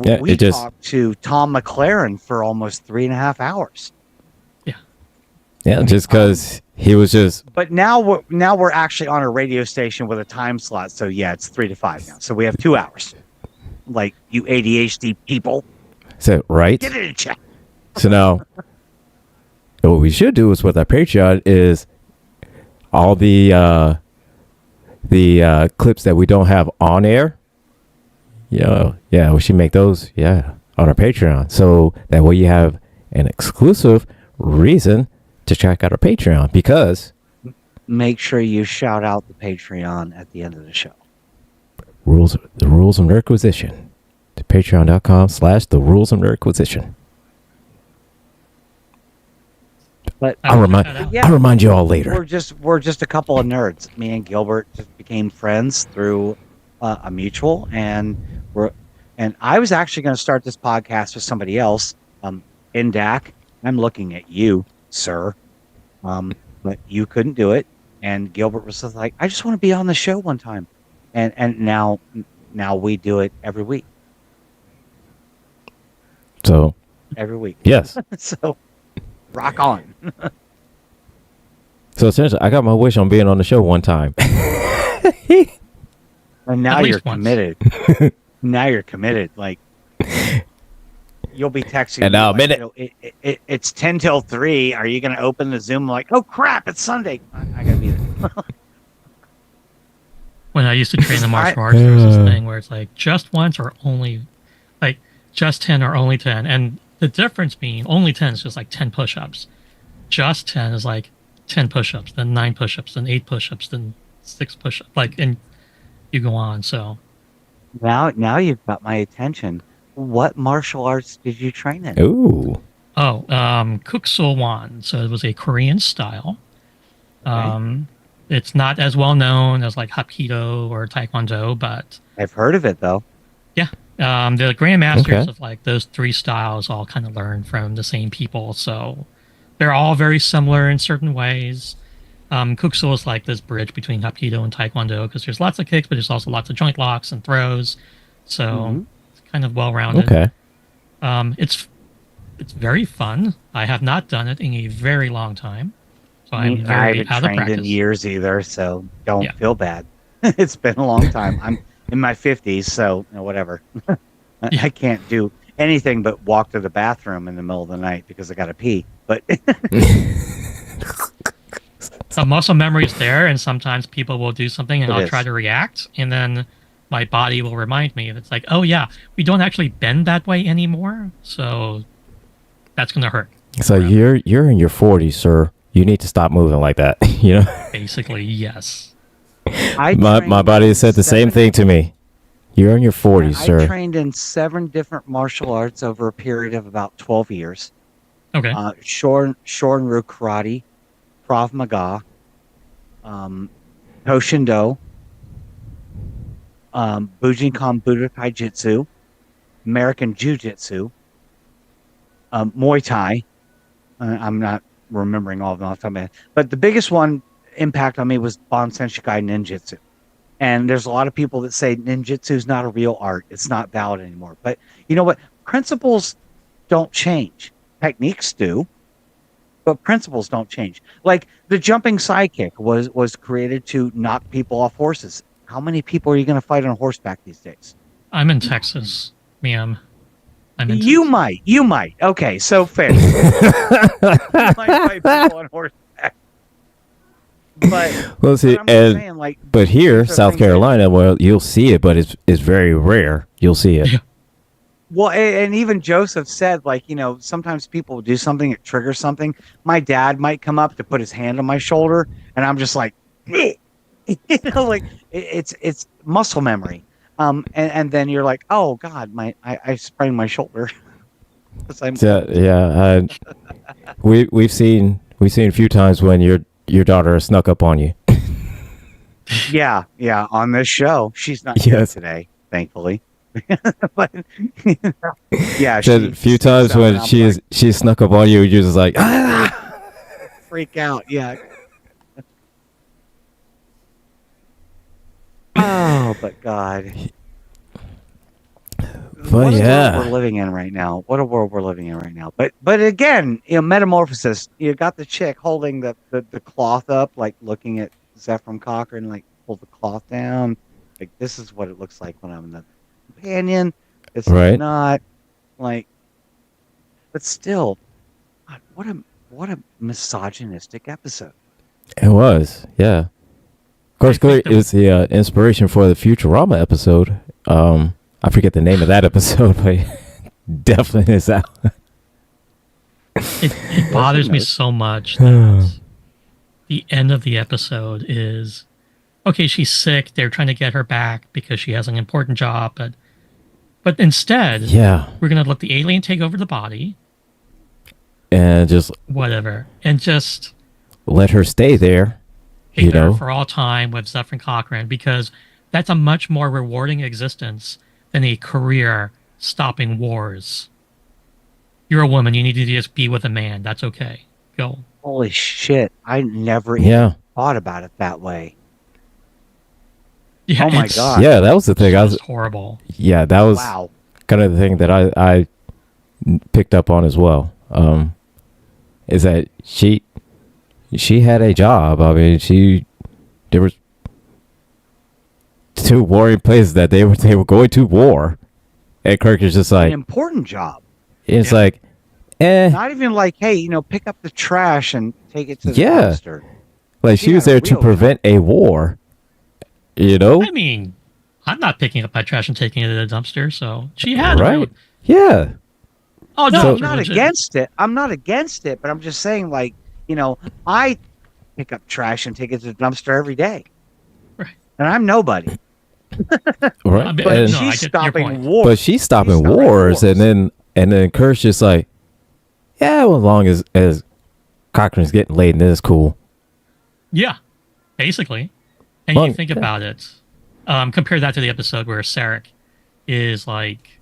Yeah, we talked to Tom McLaren for almost 3.5 hours. Yeah, just because he was just. But now we're actually on a radio station with a time slot. So yeah, it's 3 to 5 now. So we have 2 hours. Like, you ADHD people, So, right? get it in check. So now, what we should do is with our Patreon is all the clips that we don't have on air. Yeah, we should make those, on our Patreon. So that way you have an exclusive reason to check out our Patreon, because Make sure you shout out the Patreon at the end of the show. the rules of Nerdquisition to patreon.com/the rules of Nerdquisition. But I'll remind you all later. we're just a couple of nerds. Me and Gilbert just became friends through a mutual, and I was actually going to start this podcast with somebody else. In DAC, I'm looking at you, sir. But you couldn't do it, and Gilbert was just like, I just want to be on the show one time, and now we do it every week. So Every week. yes. So rock on. So essentially, I got my wish on being on the show one time. And now At you're least once. committed. Now you're committed. Like, you'll be texting. And me now a like, minute. It's 10 till 3. Are you going to open the Zoom? I'm like, oh crap! It's Sunday. I gotta be there. When I used to train the martial arts, there was this thing where it's like just once or only, like just 10 or only 10. And the difference being only 10 is just like 10 push-ups. Just 10 is like 10 push-ups, then 9 push-ups, then 8 push-ups, then 6 push-ups. Like, and you go on. So Now you've got my attention. What martial arts did you train in? Ooh. Kuksulwan. So it was a Korean style. It's not as well known as like Hapkido or Taekwondo, but I've heard of it though. yeah, the grandmasters Okay. of like those 3 styles all kind of learn from the same people. So they're all very similar in certain ways. Kuksul is like this bridge between Hapkido and Taekwondo because there's lots of kicks, but there's also lots of joint locks and throws. So it's kind of well-rounded. Okay. It's very fun. I have not done it in a very long time. So I'm I very haven't out of trained practice. in years either, so don't Yeah. feel bad. It's been a long time. I'm in my 50s, so whatever. I can't do anything but walk to the bathroom in the middle of the night because I got to pee. But The muscle memory is there, and sometimes people will do something and It I'll is. try to react, and then my body will remind me. It's like, oh yeah, we don't actually bend that way anymore, so that's going to hurt. So you're in your 40s, sir. You need to stop moving like that. Basically, yes. I my trained body in said the same 7 thing to me. You're in your 40s, I sir. trained in 7 different martial arts over a period of about 12 years. Okay. Shorin-ryu karate, Krav Maga, Toshindo, Bujinkan Budo Taijutsu, American Jiu-Jitsu, Muay Thai. I'm not remembering all of them off the top of my head. But the biggest one impact on me was Bon Senshikai Ninjutsu. And there's a lot of people that say ninjutsu is not a real art. It's not valid anymore. But you know what? Principles don't change. Techniques do, but principles don't change. Like the jumping sidekick was created to knock people off horses. How many people are you going to fight on horseback these days? I'm in Texas, ma'am. You might. Okay, so fair. You might fight people on horseback. But Well, see, but I'm just saying, like, but here, these are South things that- Carolina, well, you'll see it, but it's very rare. You'll see it. Yeah. Well, and even Joseph said, like, sometimes people will do something that triggers something. My dad might come up to put his hand on my shoulder, and I'm just like, like it's muscle memory. And then you're like, oh God, I sprained my shoulder. 'Cause I'm- Yeah. We've seen a few times when your daughter snuck up on you. yeah, on this show, she's not here Yes. today, thankfully. But yeah, Said a few times when I'm she snuck up on you, you're just like, ah! freak out. Yeah. Oh, but God. But What a yeah. world we're living in right now. What a world we're living in right now. But again, Metamorphosis. You got the chick holding the cloth up, like looking at Zefram Cochrane, like pull the cloth down. Like this is what it looks like when I'm in the companion. It's Right. not like, but still, God, what a misogynistic episode. It was, yeah. Of course, I think it was the inspiration for the Futurama episode. I forget the name of that episode, but definitely is that. It bothers me so much that the end of the episode is okay. She's sick. They're trying to get her back because she has an important job, but instead, Yeah, we're gonna let the alien take over the body, and just whatever, and just let her stay there. stay You there know, for all time with Zefram Cochrane because that's a much more rewarding existence than a career stopping wars. You're a woman. You need to just be with a man. That's okay. Go. Holy shit! I never Yeah. even thought about it that way. Yeah, Oh my it's God. yeah, that was the thing. I was, just horrible. yeah, that was Wow. kind of the thing that I picked up on as well. Is that she had a job. I mean, there was two warring places that they were going to war, and Kirk is just An like, important job. it's Yeah. like, Not even like, hey, pick up the trash and take it to the Yeah. dumpster. like she She was had a there to real prevent a war. You know, I mean, I'm not picking up my trash and taking it to the dumpster, so she had a right? real- Yeah, Oh No, no, I'm not legit. against it. I'm not against it, but I'm just saying, like, I pick up trash and take it to the dumpster every day. Right. And I'm nobody. right. I mean, But no, I she's get your stopping point. wars. But she's stopping stopping wars, wars. and then Kirk's just like, yeah, well, as long as Cochrane's getting laid, then it's cool. Yeah, basically. And Well, you think yeah. about it. Compare that to the episode where Sarek is like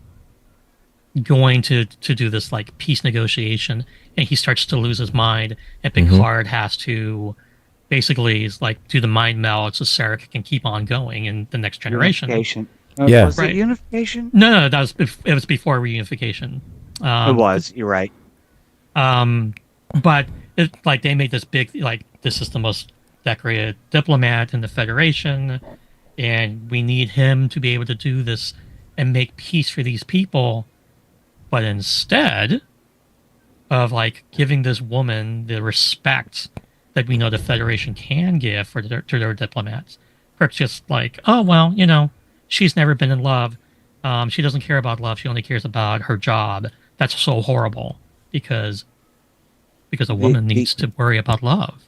going to do this like peace negotiation, and he starts to lose his mind, and Picard has to basically is like do the mind meld so Sarek can keep on going in the next generation. Unification. Yeah. Was Right. it unification? No, that was it was before reunification. It was. You're right. But it, like they made this big like this is the most decorated diplomat in the Federation, and we need him to be able to do this and make peace for these people. But instead of like giving this woman the respect that we know the Federation can give to their diplomats, Kirk's just like, oh well, she's never been in love. She doesn't care about love. She only cares about her job. That's so horrible because a woman needs to worry about love.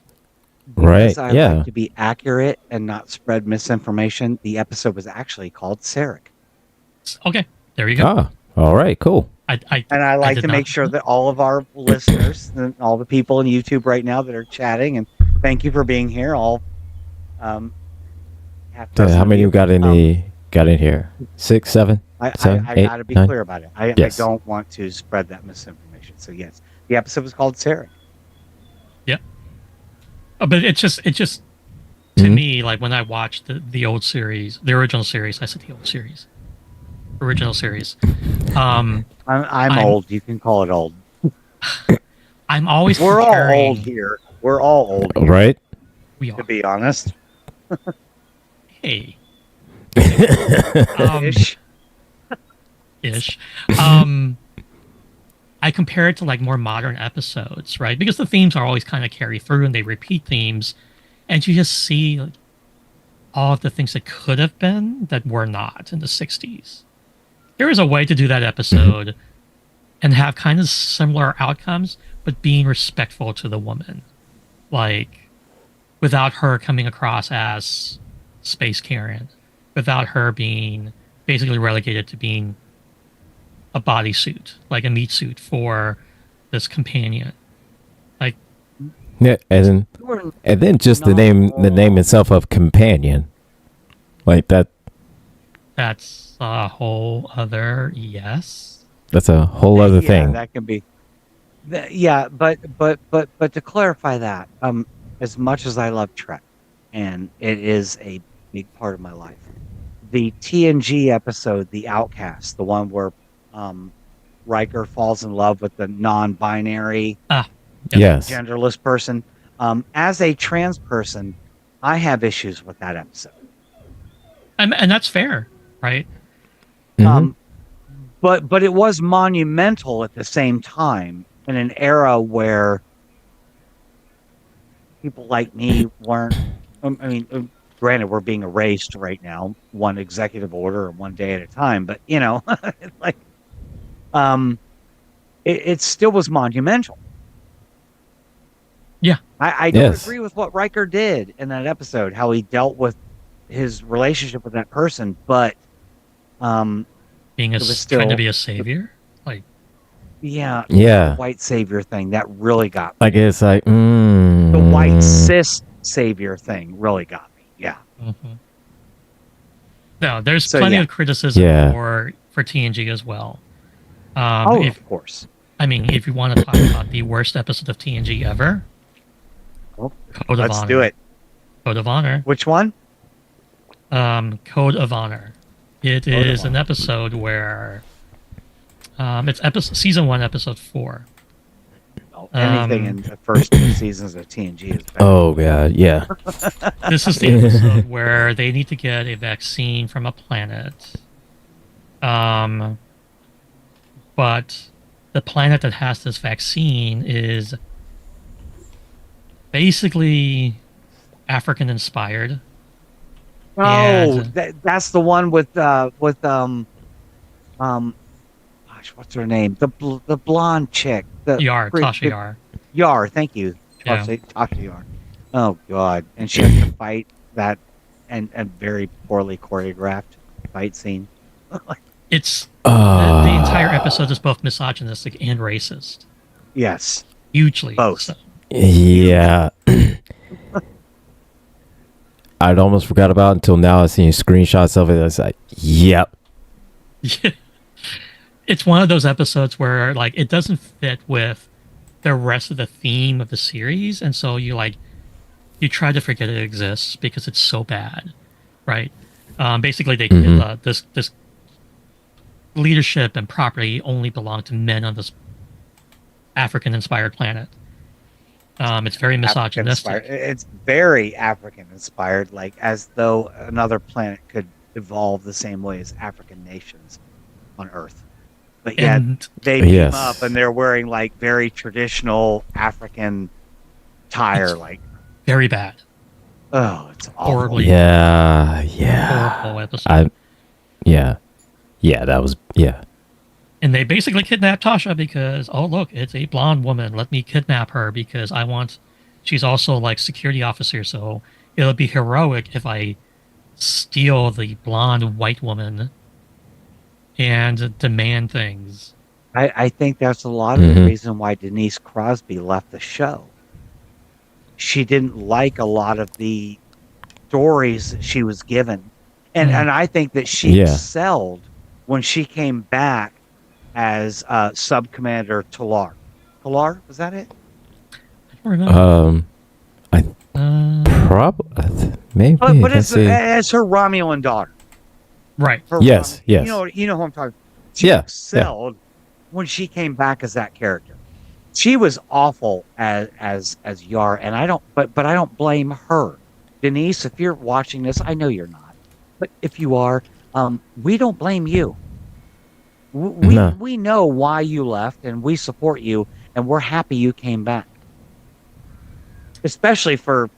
Right, Because I yeah. like to be accurate and not spread misinformation. The episode was actually called Sarek. Okay, there you go. Ah, all right, cool. And I like did to not- make sure that all of our listeners and all the people on YouTube right now that are chatting, and thank you for being here. All How many you got in here? 6, 7? I 7, 8, got to be 9? clear about it. I Yes. don't want to spread that misinformation. So yes, the episode was called Sarek. But it's just to me, like when I watched the old series, the original series. I said the old series, original series. I'm old. You can call it old. I'm always We're all comparing. old here. We're all old here, Right? We to are. be honest. Hey. Ish. Ish. I compare it to like more modern episodes, right? Because the themes are always kind of carry through and they repeat themes, and you just see like, all of the things that could have been that were not in the 60s. There is a way to do that episode and have kind of similar outcomes, but being respectful to the woman. Like, without her coming across as Space Karen, without her being basically relegated to being a bodysuit, like a meat suit for this companion. Like, Yeah, and then just the name itself of companion, like that. that's a whole other yes. That's a whole other Yeah, thing. that can be. Yeah, but to clarify that, as much as I love Trek, and it is a big part of my life, the TNG episode, The Outcast, the one where Riker falls in love with the non-binary, Yes. genderless person. As a trans person, I have issues with that episode. And that's fair, right? Um, but it was monumental at the same time in an era where people like me weren't. I mean, granted, we're being erased right now, one executive order or one day at a time. But like, um, it still was monumental. Yeah. I don't agree with what Riker did in that episode, how he dealt with his relationship with that person, but being trying to be a savior, like the white savior thing that really got me. Like it's like The white cis savior thing really got me. Yeah. Mm-hmm. No, there's plenty of criticism for TNG as well. Of course. I mean, if you want to talk about the worst episode of TNG ever, Code of Honor. Let's do it. Code of Honor. Which one? Code of Honor. It is an episode where it's season 1, episode 4. Anything in the first 2 seasons of TNG is better. Oh god, yeah. This is the episode where they need to get a vaccine from a planet. But the planet that has this vaccine is basically African inspired. Oh, that's the one with gosh, what's her name? The blonde chick. Tasha Yar. Yar, thank you. Tasha Yar. Oh god, and she has to fight that and very poorly choreographed fight scene. It's the entire episode is both misogynistic and racist. Yes, hugely. Both. So. Yeah. I'd almost forgot about it until now. I've seen screenshots of it. It's like, yep. Yeah. It's one of those episodes where like it doesn't fit with the rest of the theme of the series, and so you try to forget it exists because it's so bad, right? Basically, this leadership and property only belong to men on this African-inspired planet. It's very misogynistic. It's very African-inspired, like as though another planet could evolve the same way as African nations on Earth. But yet they came up and they're wearing like very traditional African attire, like very bad. Oh, it's awful. Horribly. Yeah. Horrible episode. That was. And they basically kidnapped Tasha because, oh, look, it's a blonde woman. Let me kidnap her because she's also like security officer. So it'll be heroic if I steal the blonde white woman and demand things. I think that's a lot of the reason why Denise Crosby left the show. She didn't like a lot of the stories that she was given. And I think that she excelled when she came back as Sub-Commander Talar. Talar, was that it? I don't remember. Maybe. But it's her Romulan daughter. Right. Yes. You know who I'm talking about. She excelled when she came back as that character. She was awful as Yar, and I don't blame her. Denise, if you're watching this, I know you're not, but if you are, we don't blame you. We know why you left, and we support you, and we're happy you came back. Especially for,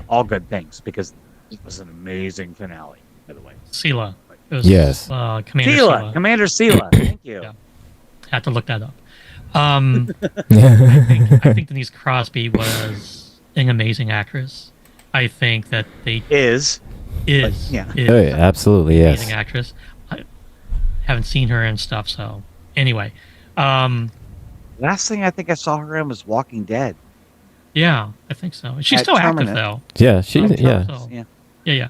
all good things, because it was an amazing finale, by the way. Sela. Commander Sela. Thank you. Yeah. Had to look that up. I think Denise Crosby was an amazing actress. I think that is absolutely, yes. Amazing actress. I haven't seen her and stuff, so anyway. Last thing I think I saw her in was Walking Dead. Yeah, I think so. She's still active though. Yeah, she's yeah.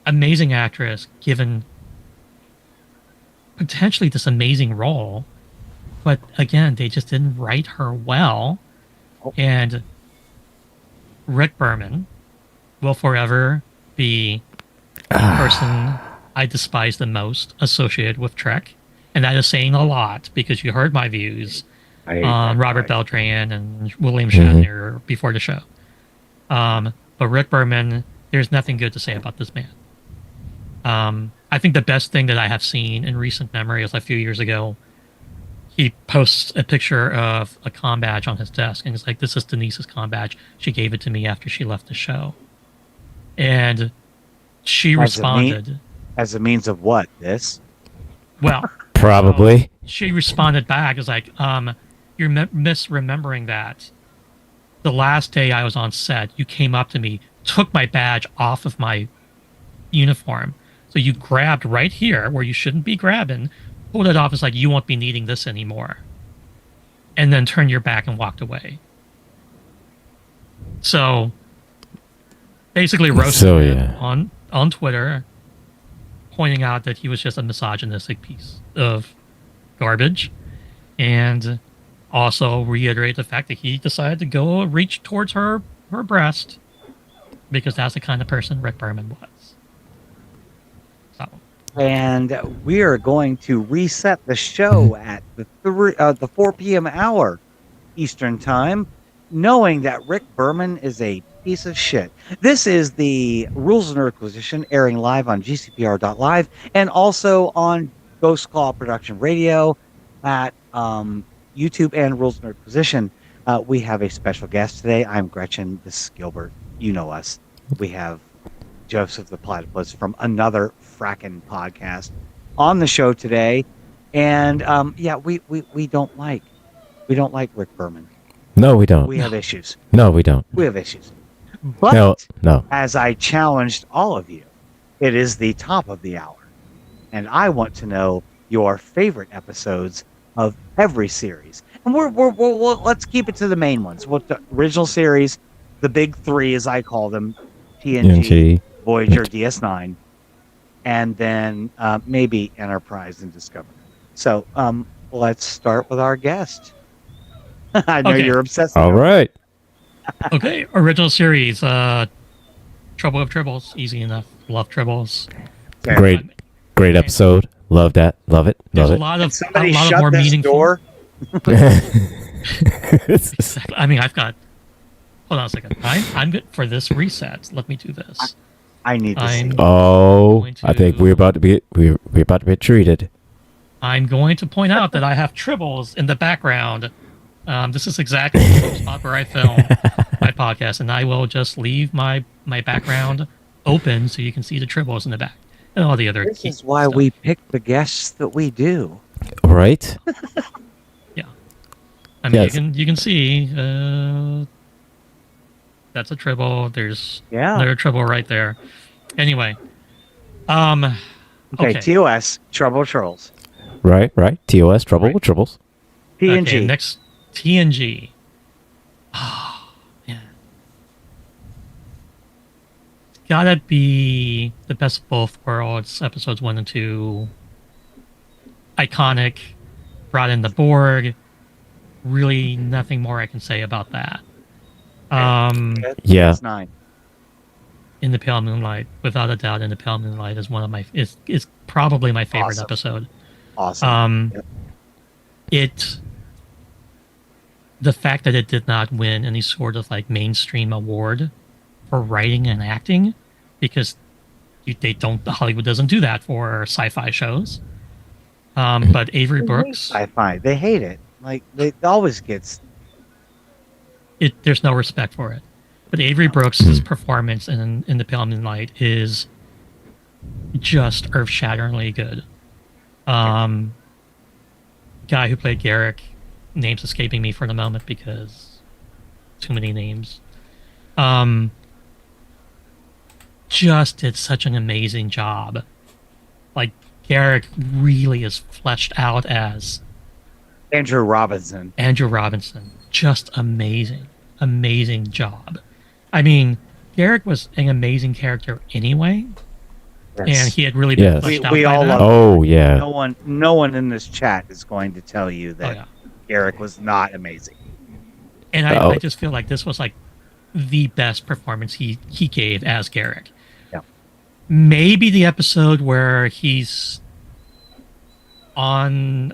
Amazing actress, given potentially this amazing role, but again, they just didn't write her well. And Rick Berman will forever be the person I despise the most associated with Trek, and that is saying a lot because you heard my views on Robert Beltran and William Shatner before the show. But Rick Berman, there's nothing good to say about this man. I think the best thing that I have seen in recent memory is a few years ago. He posts a picture of a comm badge on his desk, and he's like, "This is Denise's comm badge. She gave it to me after she left the show." And she responded. As a means of what? This? Well, Probably. she responded back, "Is like, you're misremembering that. The last day I was on set, you came up to me, took my badge off of my uniform. So you grabbed right here where you shouldn't be grabbing, pulled it off. It's like, you won't be needing this anymore. And then turned your back and walked away." So basically roasted him on Twitter, pointing out that he was just a misogynistic piece of garbage, and also reiterate the fact that he decided to go reach towards her breast because that's the kind of person Rick Berman was. So. And we are going to reset the show at the 4 p.m. hour Eastern Time, knowing that Rick Berman is a piece of shit. This is the Rules of Nerdquisition, airing live on GCPR.live and also on Ghost Claw Production Radio at YouTube and Rules of Nerdquisition. We have a special guest today. I'm Gretchen. This is Gilbert. You know us. We have Joseph the Platypus from another frackin' podcast on the show today. And we don't like Rick Berman. No, we don't. We have issues. No, we don't. We have issues. But no. As I challenged all of you, it is the top of the hour. And I want to know your favorite episodes of every series. And we'll let's keep it to the main ones. What the original series, the big three as I call them, TNG, Voyager, DS9, and then maybe Enterprise and Discovery. So let's start with our guest. I know you're obsessed. All right. Okay, original series, Trouble with Tribbles, easy enough. Love Tribbles. Great episode. Love that. Love it. There's Love a it. lot of somebody a lot shut of more this meaningful. door. Exactly. I mean, I've got. Hold on a second. I'm good for this reset. Let me do this. I need to see. I think we're about to be treated. I'm going to point out that I have Tribbles in the background. This is exactly the spot where I film my podcast, and I will just leave my background open so you can see the Tribbles in the back and all the other. This is why we pick the guests that we do. Right? Yeah. I mean, Yes. you can see that's a Tribble. There's another Tribble right there. Anyway, okay. TOS, Trouble Trolls. Right. TOS, Trouble with Tribbles. TNG. Okay, next TNG. Oh, yeah. Gotta be the best of both worlds. Episodes 1 and 2. Iconic. Brought in the Borg. Really, nothing more I can say about that. Yeah. 9. In the Pale Moonlight, without a doubt, In the Pale Moonlight is one of my is probably my favorite episode. Awesome. The fact that it did not win any sort of like mainstream award for writing and acting, because Hollywood doesn't do that for sci-fi shows. But Avery Brooks, Sci-fi, they hate it. Like it always gets. There's no respect for it. But Avery Brooks' performance in the Pale Moonlight is just earth-shatteringly good. Guy who played Garrick, name's escaping me for the moment because too many names. Just did such an amazing job. Like Garrick really is fleshed out as Andrew Robinson. Just amazing job. I mean, Garrick was an amazing character anyway. Yes. And he had really been fleshed out. We all love. Oh yeah. No one in this chat is going to tell you that Garrick was not amazing. And I just feel like this was like the best performance he gave as Garrick. Yeah. Maybe the episode where he's on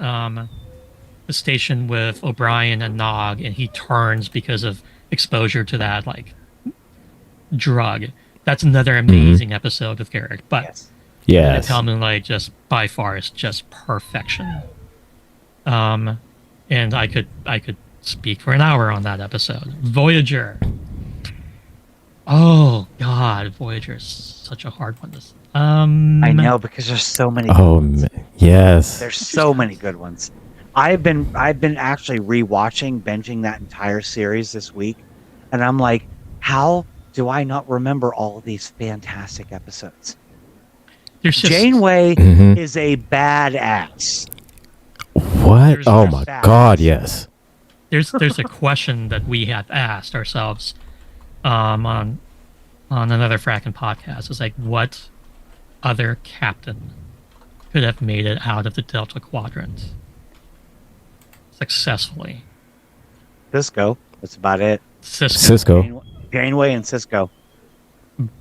the station with O'Brien and Nog, and he turns because of exposure to that like drug. That's another amazing episode of Garrick. But Yes. Pale Moonlight just by far is just perfection. And I could speak for an hour on that episode. Voyager. Oh God, Voyager is such a hard one. I know, because there's so many. Oh, yes. There's so many good ones. I've been actually rewatching, binging that entire series this week, and I'm like, how do I not remember all of these fantastic episodes? There's just, Janeway Mhm. is a badass. What? There's Oh no my facts. God! Yes. there's a question that we have asked ourselves on another fracking podcast. It's like, what other captain could have made it out of the Delta Quadrant successfully? Cisco. That's about it. Cisco. Janeway and Cisco.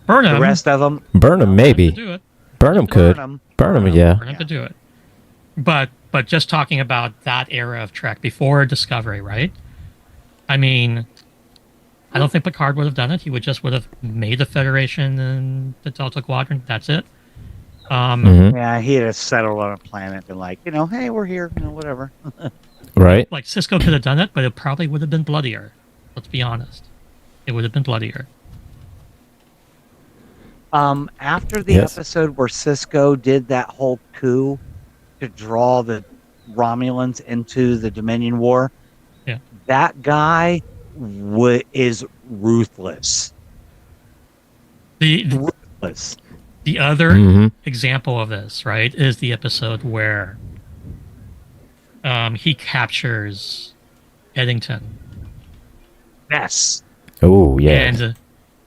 Burnham. The rest of them. Burnham, could maybe. do it. Burnham could. Burnham, yeah. Burnham could do it. But just talking about that era of Trek before Discovery, right? I mean, I don't think Picard would have done it. He would have made the Federation and the Delta Quadrant. That's it. Mhm. Yeah, he had settled on a planet and like, hey, we're here, whatever. Right. Like Cisco could have done it, but it probably would have been bloodier. Let's be honest. It would have been bloodier. After the Yes. episode where Cisco did that whole coup to draw the Romulans into the Dominion War, Yeah. that guy is ruthless. The Ruthless. the other Mhm. example of this, right, is the episode where he captures Eddington. Yes. Oh yeah. And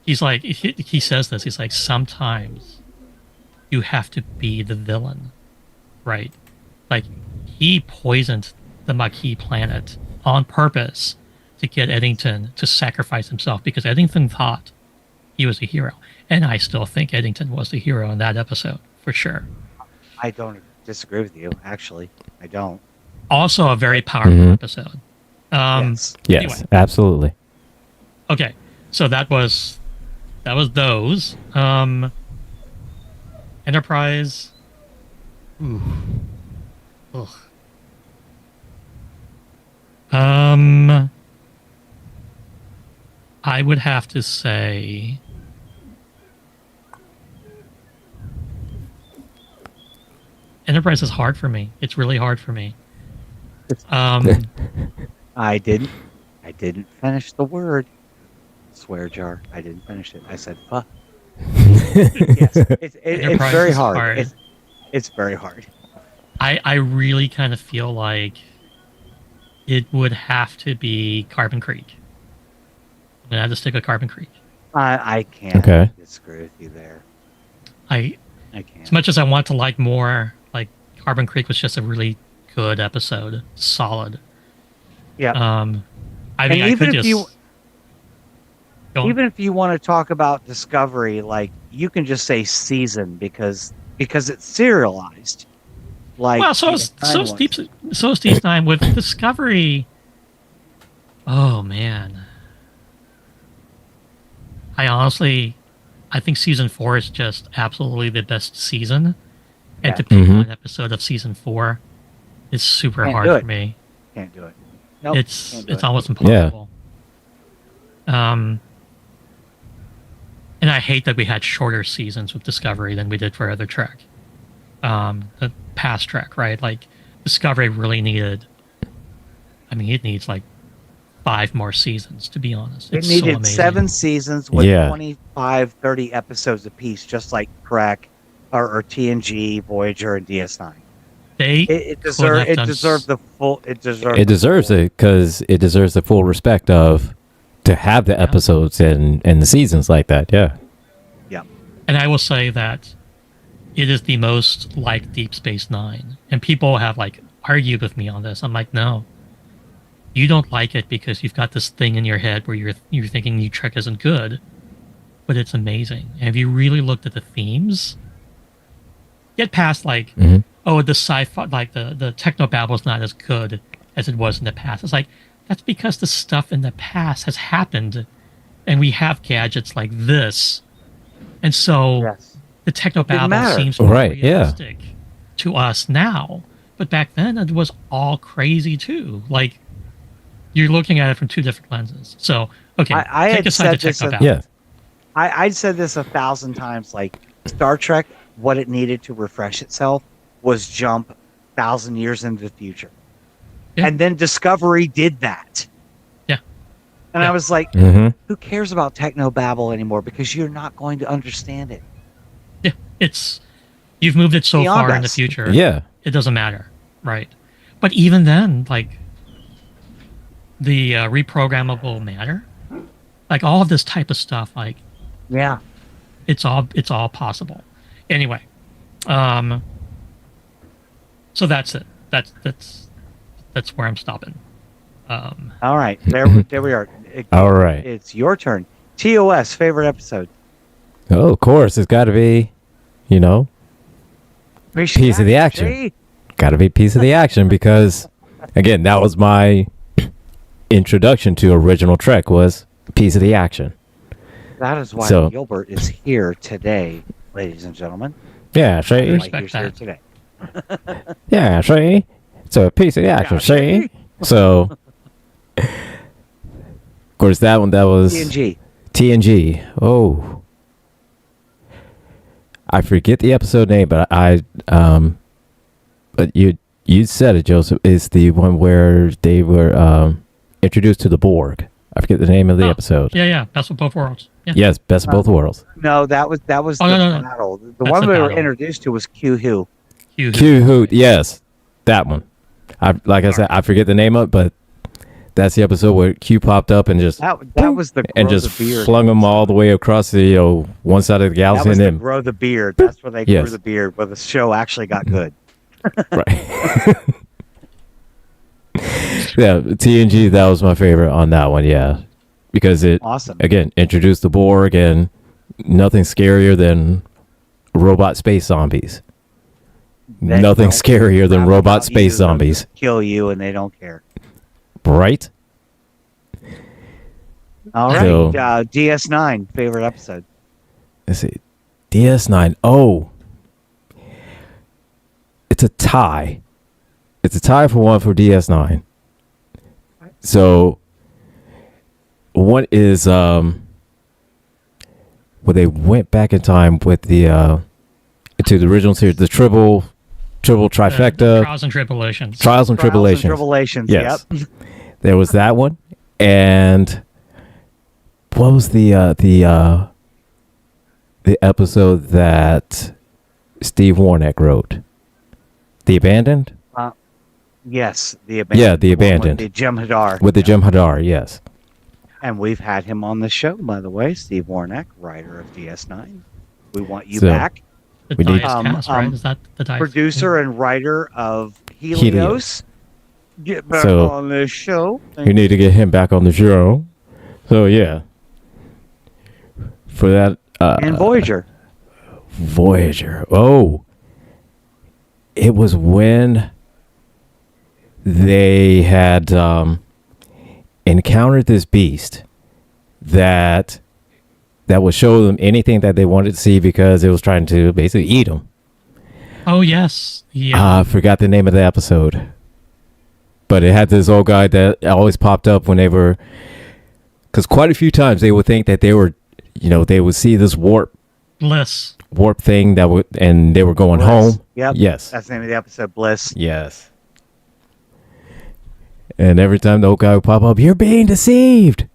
he's like, he says this, he's like, sometimes you have to be the villain, right? Like, he poisoned the Maquis planet on purpose to get Eddington to sacrifice himself because Eddington thought he was a hero. And I still think Eddington was the hero in that episode, for sure. I don't disagree with you, actually. I don't. Also a very powerful Mhm. episode. Yes. Yes, Anyway. absolutely. Okay, so that was those. Enterprise. Ooh. Ugh. I would have to say Enterprise is hard for me. It's really hard for me. I didn't finish the word. Swear jar. I didn't finish it. I said fuck. Yes. It's Enterprise very is hard. hard. It's very hard. I really kind of feel like it would have to be Carbon Creek. I'm gonna have to stick with Carbon Creek. I can't Okay. disagree with you there. I I can't. As much as I want to like more, like Carbon Creek was just a really good episode, solid. Yeah. I mean, And I even could if just you go on. even if you want to talk about Discovery, like you can just say season because it's serialized. Like well, so is Deep Nine with Discovery. Oh man, I think season 4 is just absolutely the best season, and Yeah. to pick Mhm. one episode of season 4 is super Can't hard do for it. me. Can't do it. Nope, It's can't do it. almost impossible. And I hate that we had shorter seasons with Discovery than we did for other Trek. The past Trek, right? Like Discovery really needed. I mean, it needs like 5 more seasons, to be honest. It It's so needed amazing. 7 seasons with Yeah. 25, 30 episodes apiece, just like Trek or TNG, Voyager, and DS9. They It could have done deserved the full. It deserved. It deserves it because it deserves the full respect of to have the episodes and the seasons like that. Yeah. And I will say that it is the most like Deep Space Nine. And people have like argued with me on this. I'm like, no. You don't like it because you've got this thing in your head where you're thinking New Trek isn't good, but it's amazing. And if you really looked at the themes, get past like, Mhm. oh, the sci-fi, like the technobabble is not as good as it was in the past. It's like, that's because the stuff in the past has happened and we have gadgets like this. And so Yes. the technobabble matter. seems more Right, yeah. realistic to us now. But back then, it was all crazy too. Like, you're looking at it from two different lenses. So, okay, I take had aside the said this technobabble. Yeah. I'd said this 1,000 times. Like Star Trek, what it needed to refresh itself was jump 1,000 years into the future. Yeah. And then Discovery did that. Yeah. And Yeah. I was like, Mm-hmm. who cares about technobabble anymore? Because you're not going to understand it. Yeah, you've moved it so Beyond far in the us. future. Yeah. It doesn't matter, right? But even then, like the reprogrammable matter, like all of this type of stuff, like Yeah. it's all possible. Anyway, so that's it. That's where I'm stopping. All right. There we are. All right. It's your turn. TOS, favorite episode. Oh, of course, it's got to be, piece of the action. See? Got to be piece of the action because, again, that was my introduction to original Trek was piece of the action. That is why So- Gilbert is here today, ladies and gentlemen. Yeah, see? Why Respect he's here that. today. Yeah, see? It's a piece of the action, see? So, of course, that was TNG. TNG. Oh. I forget the episode name, but but you said it, Joseph, is the one where they were introduced to the Borg. I forget the name of the episode. Yeah, Best of Both Worlds. Yeah. Yes, Best of Both Worlds. No, that was Oh, the no. battle. The That's one the we were battle. introduced to was Q-Who. Q Hoot, yes. That one. I said, I forget the name of it, but that's the episode where Q popped up and just That was the and grow just the beard. flung them all the way across the one side of the That galaxy was and the then grow the beard. That's where they Yes. grew the beard, where the show actually got good. right. Yeah, TNG, that was my favorite on that one, yeah. Because it Awesome. again introduced the Borg and nothing scarier than robot space zombies. They Nothing don't scarier than crap robot about space you, they'll zombies. just kill you, and they don't care. Right? All right. So- DS9, favorite episode. Let's see. DS9. Oh. It's a tie. It's a tie for one for DS9. So one is where they went back in time with the to the original series, the triple trifecta, Trials and Tribulations. Trials and Tribulations. Tribulations. Yes. Yep. There was that one, and what was the episode that Steve Warnock wrote? The Abandoned? Yes, the abandoned. Yeah, the one with abandoned. The Jem'Hadar. With the Jem'Hadar, yes. And we've had him on the show, by the way, Steve Warnock, writer of DS9. We want you So- back. The We need- Dice Cast, right? Is that the Dice? Producer and writer of Helios. Get back So- on this show. You need to get him back on the show. So, yeah. For that... And Voyager. Voyager. Oh. It was when they had encountered this beast that would show them anything that they wanted to see because it was trying to basically eat them. Oh yes, yeah. I forgot the name of the episode. But it had this old guy that always popped up when they were... Because quite a few times they would think that they were... they would see this warp Bliss. thing and they were going Bliss. home. Yep. Yes. That's the name of the episode, Bliss. Yes. And every time the old guy would pop up, you're being deceived.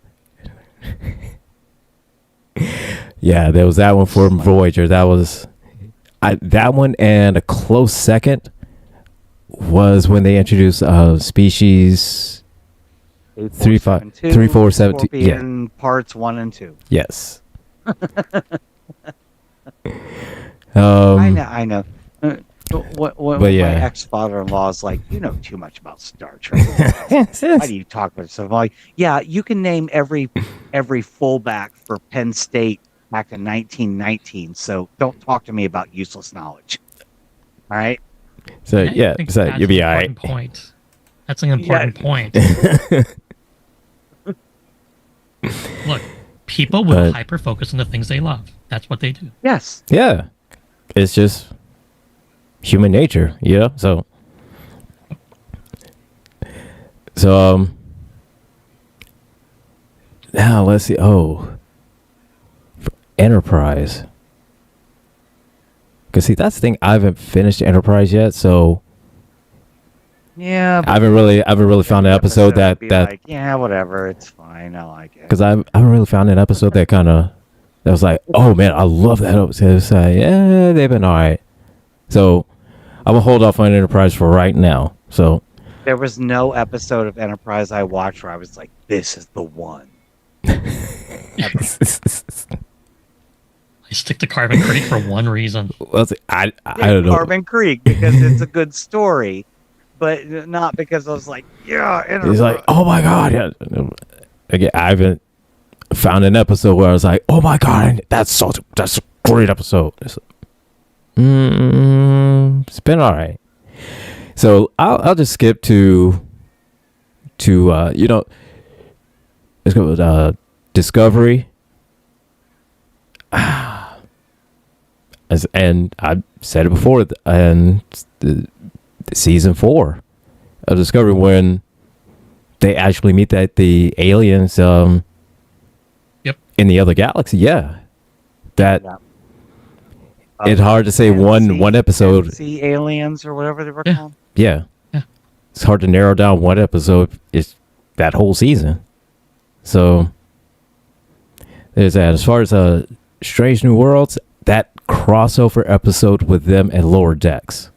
Yeah, there was that one for Voyager. That was that one, and a close second was when they introduced species 3472. Yeah. Scorpion parts 1 and 2. Yes. I know. What But yeah. my ex-father-in-law is like, you know too much about Star Trek. Why do you talk about stuff? I'm like, yeah, you can name every fullback for Penn State back in 1919. So don't talk to me about useless knowledge. All right. So I yeah, think so that's you'll be an all right. important point. That's an important point. Look, people will But- hyper focus on the things they love. That's what they do. Yes. Yeah. it's just human nature, So, now let's see. Oh, Enterprise. Cause see, that's the thing. I haven't finished Enterprise yet, so Yeah. I haven't really found an episode that like, yeah, whatever, it's fine. I like it. because I haven't really found an episode that was like, oh man, I love that episode. It's like, yeah, they've been all right. So I will hold off on Enterprise for right now. So There was no episode of Enterprise I watched where I was like, this is the one. I stick to Carbon Creek for one reason. I don't know. Carbon Creek, because it's a good story, but not because I was like, yeah, Enterprise. He's like, oh my god. Yeah. Again, I haven't found an episode where I was like, oh my god, that's a great episode. It's been all right. So I'll just skip to let's go with Discovery. And I've said it before, and the season 4 of Discovery, when they actually meet the aliens Yep. in the other galaxy. Yeah. That Yeah. it's hard to say one episode. Sea aliens or whatever they were Yeah. called. Yeah. Yeah. It's hard to narrow down one episode. It's that whole season. So there's that. As far as Strange New Worlds, that crossover episode with them and Lower Decks.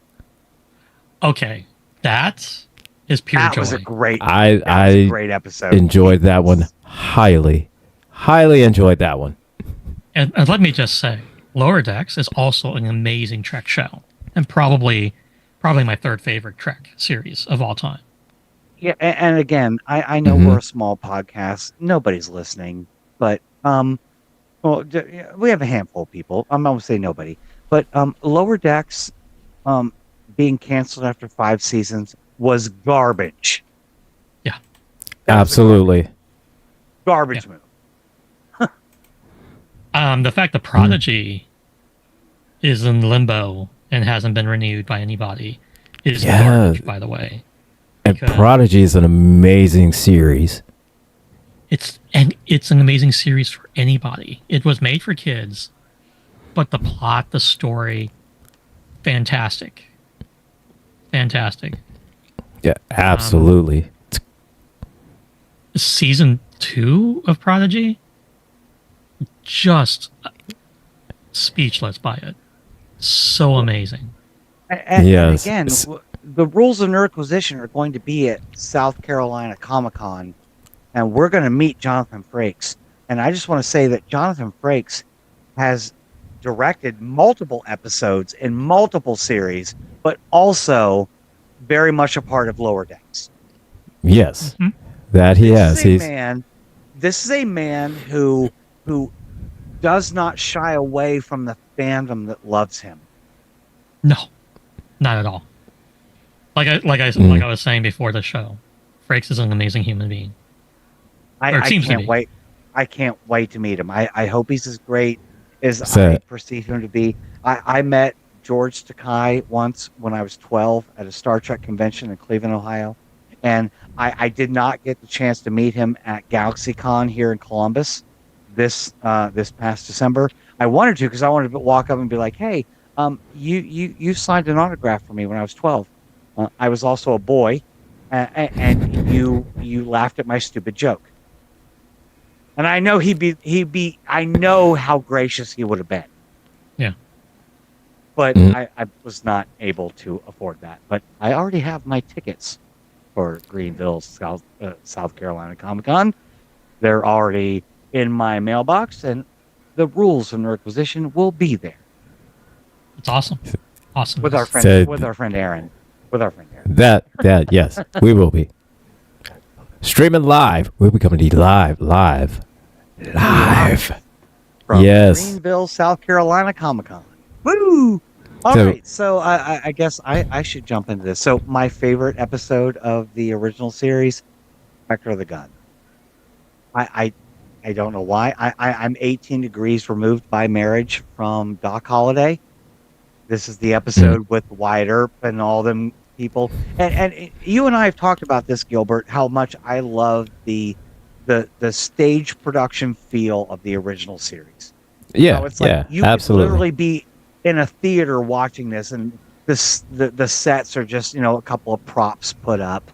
Okay, that is pure That joy. was a great. I that was a great episode. enjoyed that one highly enjoyed that one. And let me just say, Lower Decks is also an amazing Trek show, and probably my third favorite Trek series of all time. Yeah, and again, I know Mhm. we're a small podcast. Nobody's listening, but well, we have a handful of people. I'm not gonna say nobody, but Lower Decks, being canceled after 5 seasons was garbage. Yeah, That was a Absolutely. garbage move. the fact that Prodigy is in limbo and hasn't been renewed by anybody is Yeah. garbage, by the way. And Because- Prodigy is an amazing series. It's an amazing series for anybody. It was made for kids, but the plot, the story, fantastic. Fantastic. Yeah, absolutely. Season 2 of Prodigy, just speechless by it. So amazing. And Yes. again, the rules of Nerdquisition are going to be at South Carolina Comic-Con, and we're going to meet Jonathan Frakes. And I just want to say that Jonathan Frakes has directed multiple episodes in multiple series, but also very much a part of Lower Decks. Yes. Mhm. That he has. This is a man who does not shy away from the fandom that loves him. No, not at all. Like I was saying before the show, Frakes is an amazing human being. Or it I seems to can't be. wait. I can't wait to meet him. I hope he's as great as I Sad. perceive him to be. I met George Takei once when I was 12 at a Star Trek convention in Cleveland, Ohio. And I did not get the chance to meet him at GalaxyCon here in Columbus this past December. I wanted to, because I wanted to walk up and be like, hey, you signed an autograph for me when I was 12. I was also a boy, and you laughed at my stupid joke. And I know I know how gracious he would have been. Yeah. But I was not able to afford that. But I already have my tickets for Greenville, South Carolina Comic-Con. They're already in my mailbox, and the rules of Nerdquisition will be there It's awesome. Awesome. with our friend Said- Aaron. With our friend Aaron. That yes, we will be streaming live. We'll be coming to you live. From Yes. Greenville, South Carolina Comic-Con. Woo! All So- right, so I guess I should jump into this. So my favorite episode of the original series, Spectre of the Gun. I don't know why. I'm 18 degrees removed by marriage from Doc Holliday, This is the episode with Wyatt Earp and all them people. And you and I have talked about this, Gilbert, how much I love the stage production feel of the original series. Yeah, How it's like yeah, you absolutely. could literally be in a theater watching this, and the sets are just a couple of props put up,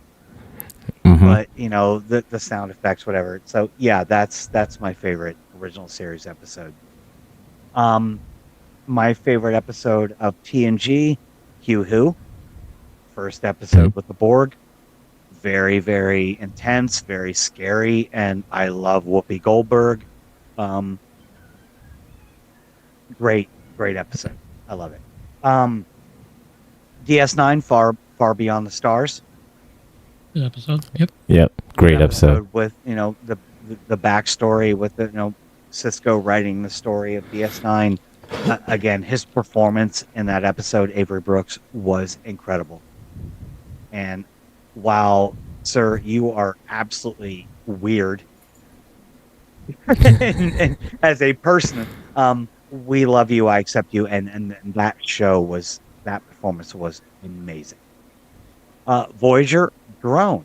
but the sound effects, whatever. So yeah, that's my favorite original series episode. My favorite episode of TNG, Q Who, first episode with the Borg. Very, very intense, very scary, and I love Whoopi Goldberg. Great episode. I love it. DS9, Far Beyond the Stars. Good episode. Yep. Yep. Great episode. With the backstory with Cisco writing the story of DS9. Again, his performance in that episode, Avery Brooks, was incredible. And while, sir, you are absolutely weird and as a person, we love you. I accept you. And that performance was amazing. Voyager, Drone.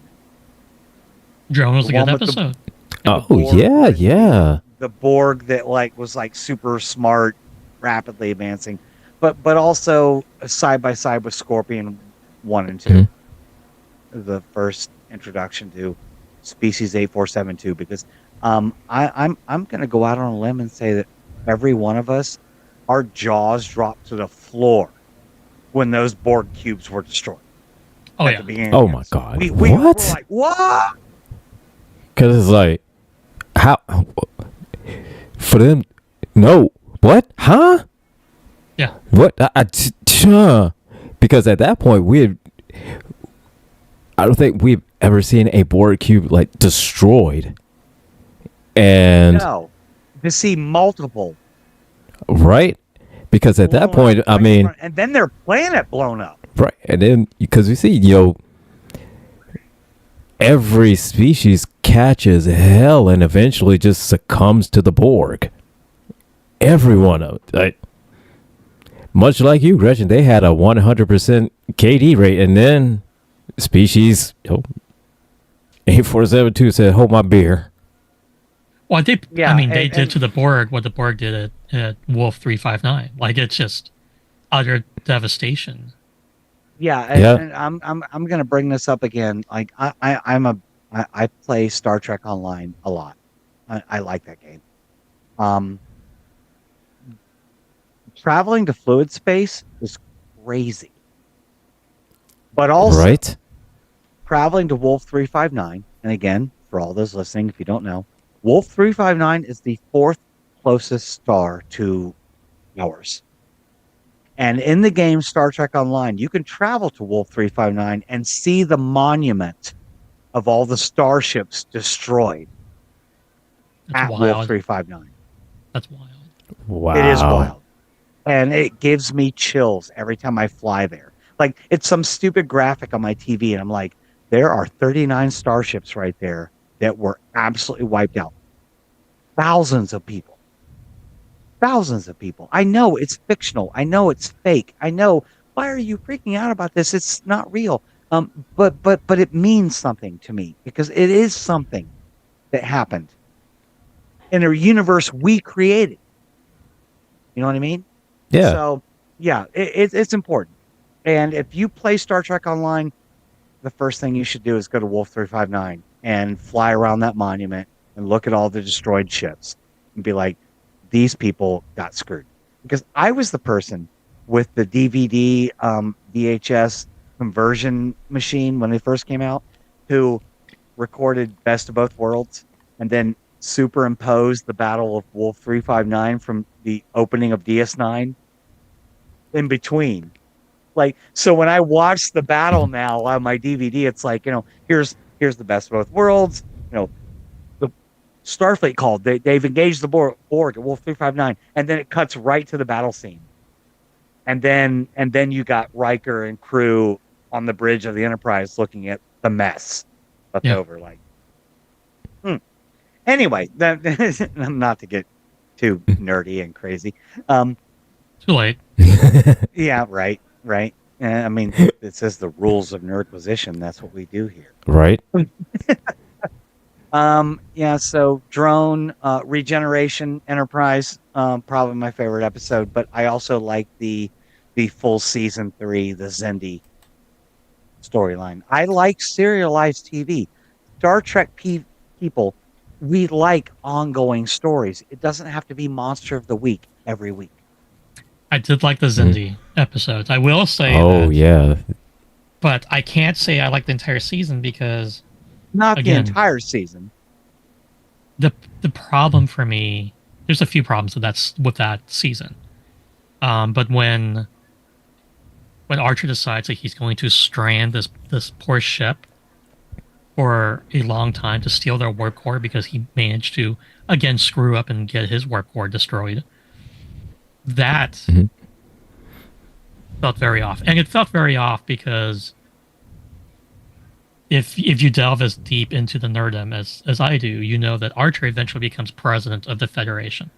Drone was a good episode. Yeah. The Borg that was super smart, rapidly advancing, but also side by side with Scorpion 1 and 2. The first introduction to species 8472, because I'm going to go out on a limb and say that every one of us, our jaws dropped to the floor when those Borg cubes were destroyed. Oh yeah. The beginning. Oh my God. We were like, what? Because it's like, how for them? No. What? Huh? Yeah. What? Because at that point, I don't think we've ever seen a Borg cube destroyed. And no, to see multiple. Right? Because at that point, I mean, and then their planet blown up. Right. And then because we see, every species catches hell and eventually just succumbs to the Borg. Every one of it. Much like you, Gretchen, they had a 100% KD rate, and then species 8472 said, "Hold my beer." Well, they did to the Borg what the Borg did at Wolf 359. It's just utter devastation. Yeah, and I'm gonna bring this up again. I play Star Trek Online a lot. I like that game. Traveling to fluid space is crazy, but also traveling to Wolf 359. And again, for all those listening, if you don't know, Wolf 359 is the fourth closest star to ours. And in the game Star Trek Online, you can travel to Wolf 359 and see the monument of all the starships destroyed at Wolf 359. That's wild. Wow. It is wild. And it gives me chills every time I fly there. It's some stupid graphic on my TV, and I'm like, there are 39 starships right there that were absolutely wiped out. Thousands of people. I know it's fictional. I know it's fake. I know. Why are you freaking out about this? It's not real. But it means something to me, because it is something that happened in a universe we created. You know what I mean? Yeah. So yeah, it's important. And if you play Star Trek Online, the first thing you should do is go to Wolf 359 and fly around that monument and look at all the destroyed ships and be like, these people got screwed. Because I was the person with the DVD VHS conversion machine when they first came out, who recorded Best of Both Worlds and then superimposed the Battle of Wolf 359 from the opening of DS9 in between. So when I watch the battle now on my DVD, it's here's the Best of Both Worlds. The Starfleet called. They've engaged the Borg at Wolf 359, and then it cuts right to the battle scene. And then you got Riker and crew on the bridge of the Enterprise looking at the mess left over. Anyway, not to get too nerdy and crazy. Too late. Yeah, right, right. I mean, it says the rules of Nerdquisition. That's what we do here. Right? Yeah, so drone, regeneration, Enterprise, probably my favorite episode, but I also like the full season 3, the Zendi storyline. I like serialized TV. Star Trek people, we like ongoing stories. It doesn't have to be Monster of the Week every week. I did like the Zindi episodes. I will say Oh, that. yeah. But I can't say I like the entire season because Not Again. the entire season. the problem for me, there's a few problems with that season. But when Archer decides that he's going to strand this poor ship for a long time to steal their warp core because he managed to again screw up and get his warp core destroyed, that felt very off. And it felt very off because if you delve as deep into the nerdom as I do, you know that Archer eventually becomes president of the Federation.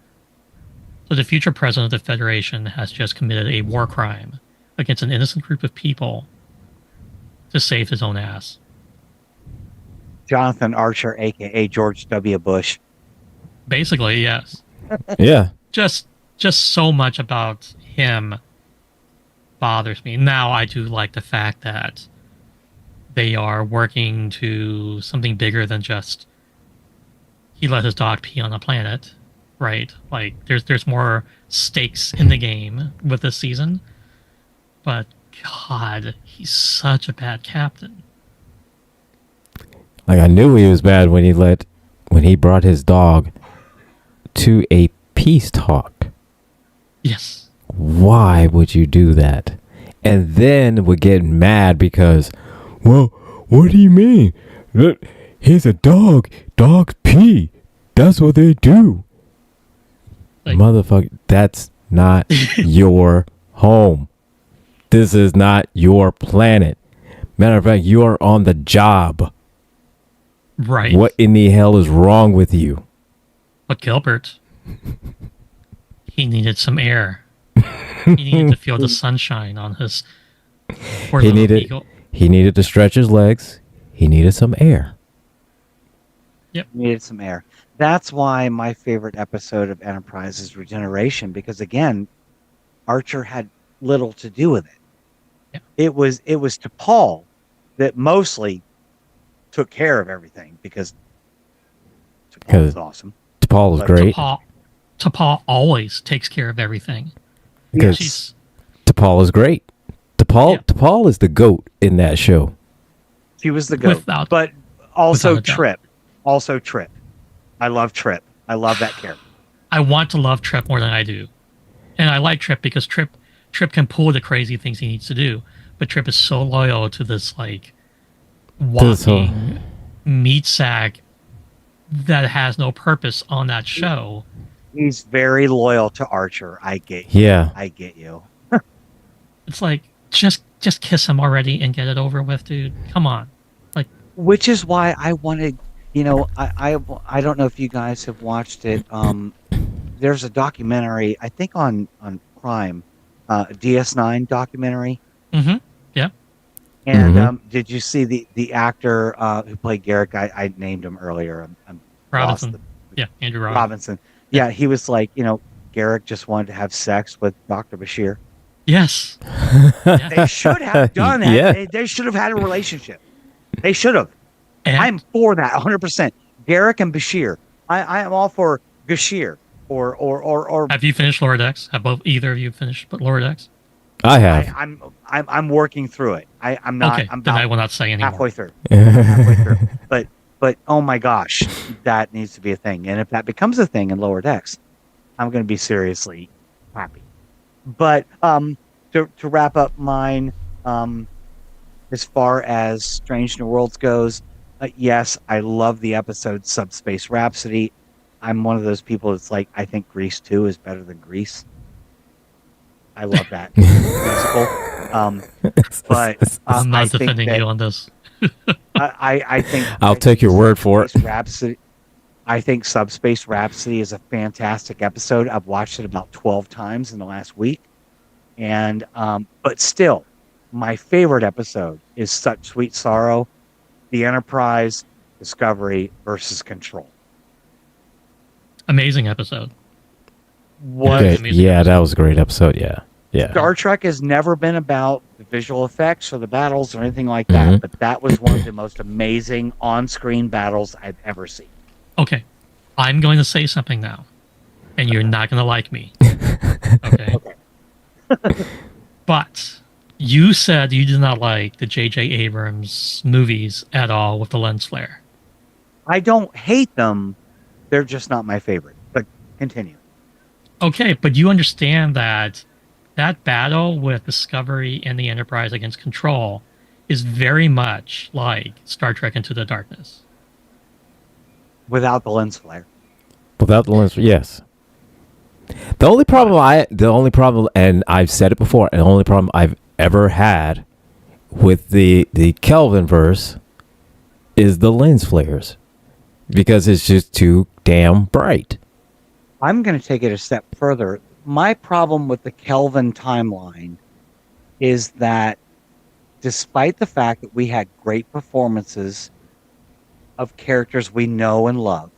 So the future president of the Federation has just committed a war crime against an innocent group of people to save his own ass. Jonathan Archer, aka George W. Bush. Basically, yes. Yeah. Just so much about him bothers me. Now I do like the fact that they are working to something bigger than just he let his dog pee on a planet, right? Like there's more stakes in the game with this season. But God, he's such a bad captain. Like, I knew he was bad when he brought his dog to a peace talk. Yes. Why would you do that? And then would get mad because, well, what do you mean? Look, he's a dog. Dogs pee. That's what they do. Like, Motherfucker, that's not your home. This is not your planet. Matter of fact, you are on the job. right. What in the hell is wrong with you? But Gilbert, he needed some air. He needed to feel the sunshine on his poor He little needed eagle. he needed to stretch his legs. He needed some air. Needed some air. That's why my favorite episode of Enterprise is Regeneration, because again, Archer had little to do with it. Yeah. It was to Paul that mostly took care of everything because Paul was awesome. T'Pol is But great T'Pol always takes care of everything. because She's T'Pol is great. T'Pol is the GOAT in that show. She was the goat. Without- But also without a doubt. Trip. Also Trip. I love Trip. I love that character. I want to love Trip more than I do. And I like Trip because Trip can pull the crazy things he needs to do. But Trip is so loyal to this like walking meat sack that has no purpose on that show. He's very loyal to Archer. I get you. Yeah. I get you. It's like just kiss him already and get it over with, dude. Come on. Like, Which is why I wanted, I don't know if you guys have watched it. There's a documentary, I think on Prime, DS9 documentary. yeah. And did you see the actor who played Garrick? I named him earlier. I'm lost Robinson. Yeah, Andrew Robinson. Robinson. Yeah, he was like, Garrick just wanted to have sex with Dr. Bashir. Yes. They should have done that. Yeah. They should have had a relationship. They should have. And I'm for that 100%. Garrick and Bashir. I am all for Bashir or have you finished Lower Decks? Have either of you finished Lower Decks? I have. I'm working through it. I'm not. Okay, I'm then about I will not say anymore. halfway through. Halfway through. But oh my gosh, that needs to be a thing. And if that becomes a thing in Lower Decks, I'm going to be seriously happy. But to wrap up mine, as far as Strange New Worlds goes, yes, I love the episode Subspace Rhapsody. I'm one of those people that's like, I think Grease 2 is better than Grease. I love that musical. But I'm I not think defending that, you on this. I think I'll take your word for it. Subspace Rhapsody, I think Subspace Rhapsody is a fantastic episode. I've watched it about 12 times in the last week. And but still, my favorite episode is Such Sweet Sorrow, the Enterprise, Discovery versus Control. Amazing episode. What Okay, amazing yeah, episode. that was a great episode. Yeah, yeah. Star Trek has never been about the visual effects or the battles or anything like that, Mhm. but that was one of the most amazing on-screen battles I've ever seen. Okay, I'm going to say something now, and you're not going to like me. Okay. But you said you did not like the J.J. Abrams movies at all with the lens flare. I don't hate them; they're just not my favorite. But continue. Okay, but you understand that that battle with Discovery and the Enterprise against Control is very much like Star Trek Into the Darkness. Without the lens flare, Without the lens, yes. The only problem, and I've said it before, and the only problem I've ever had with the Kelvin verse is the lens flares, because it's just too damn bright. I'm going to take it a step further. My problem with the Kelvin timeline is that despite the fact that we had great performances of characters we know and love,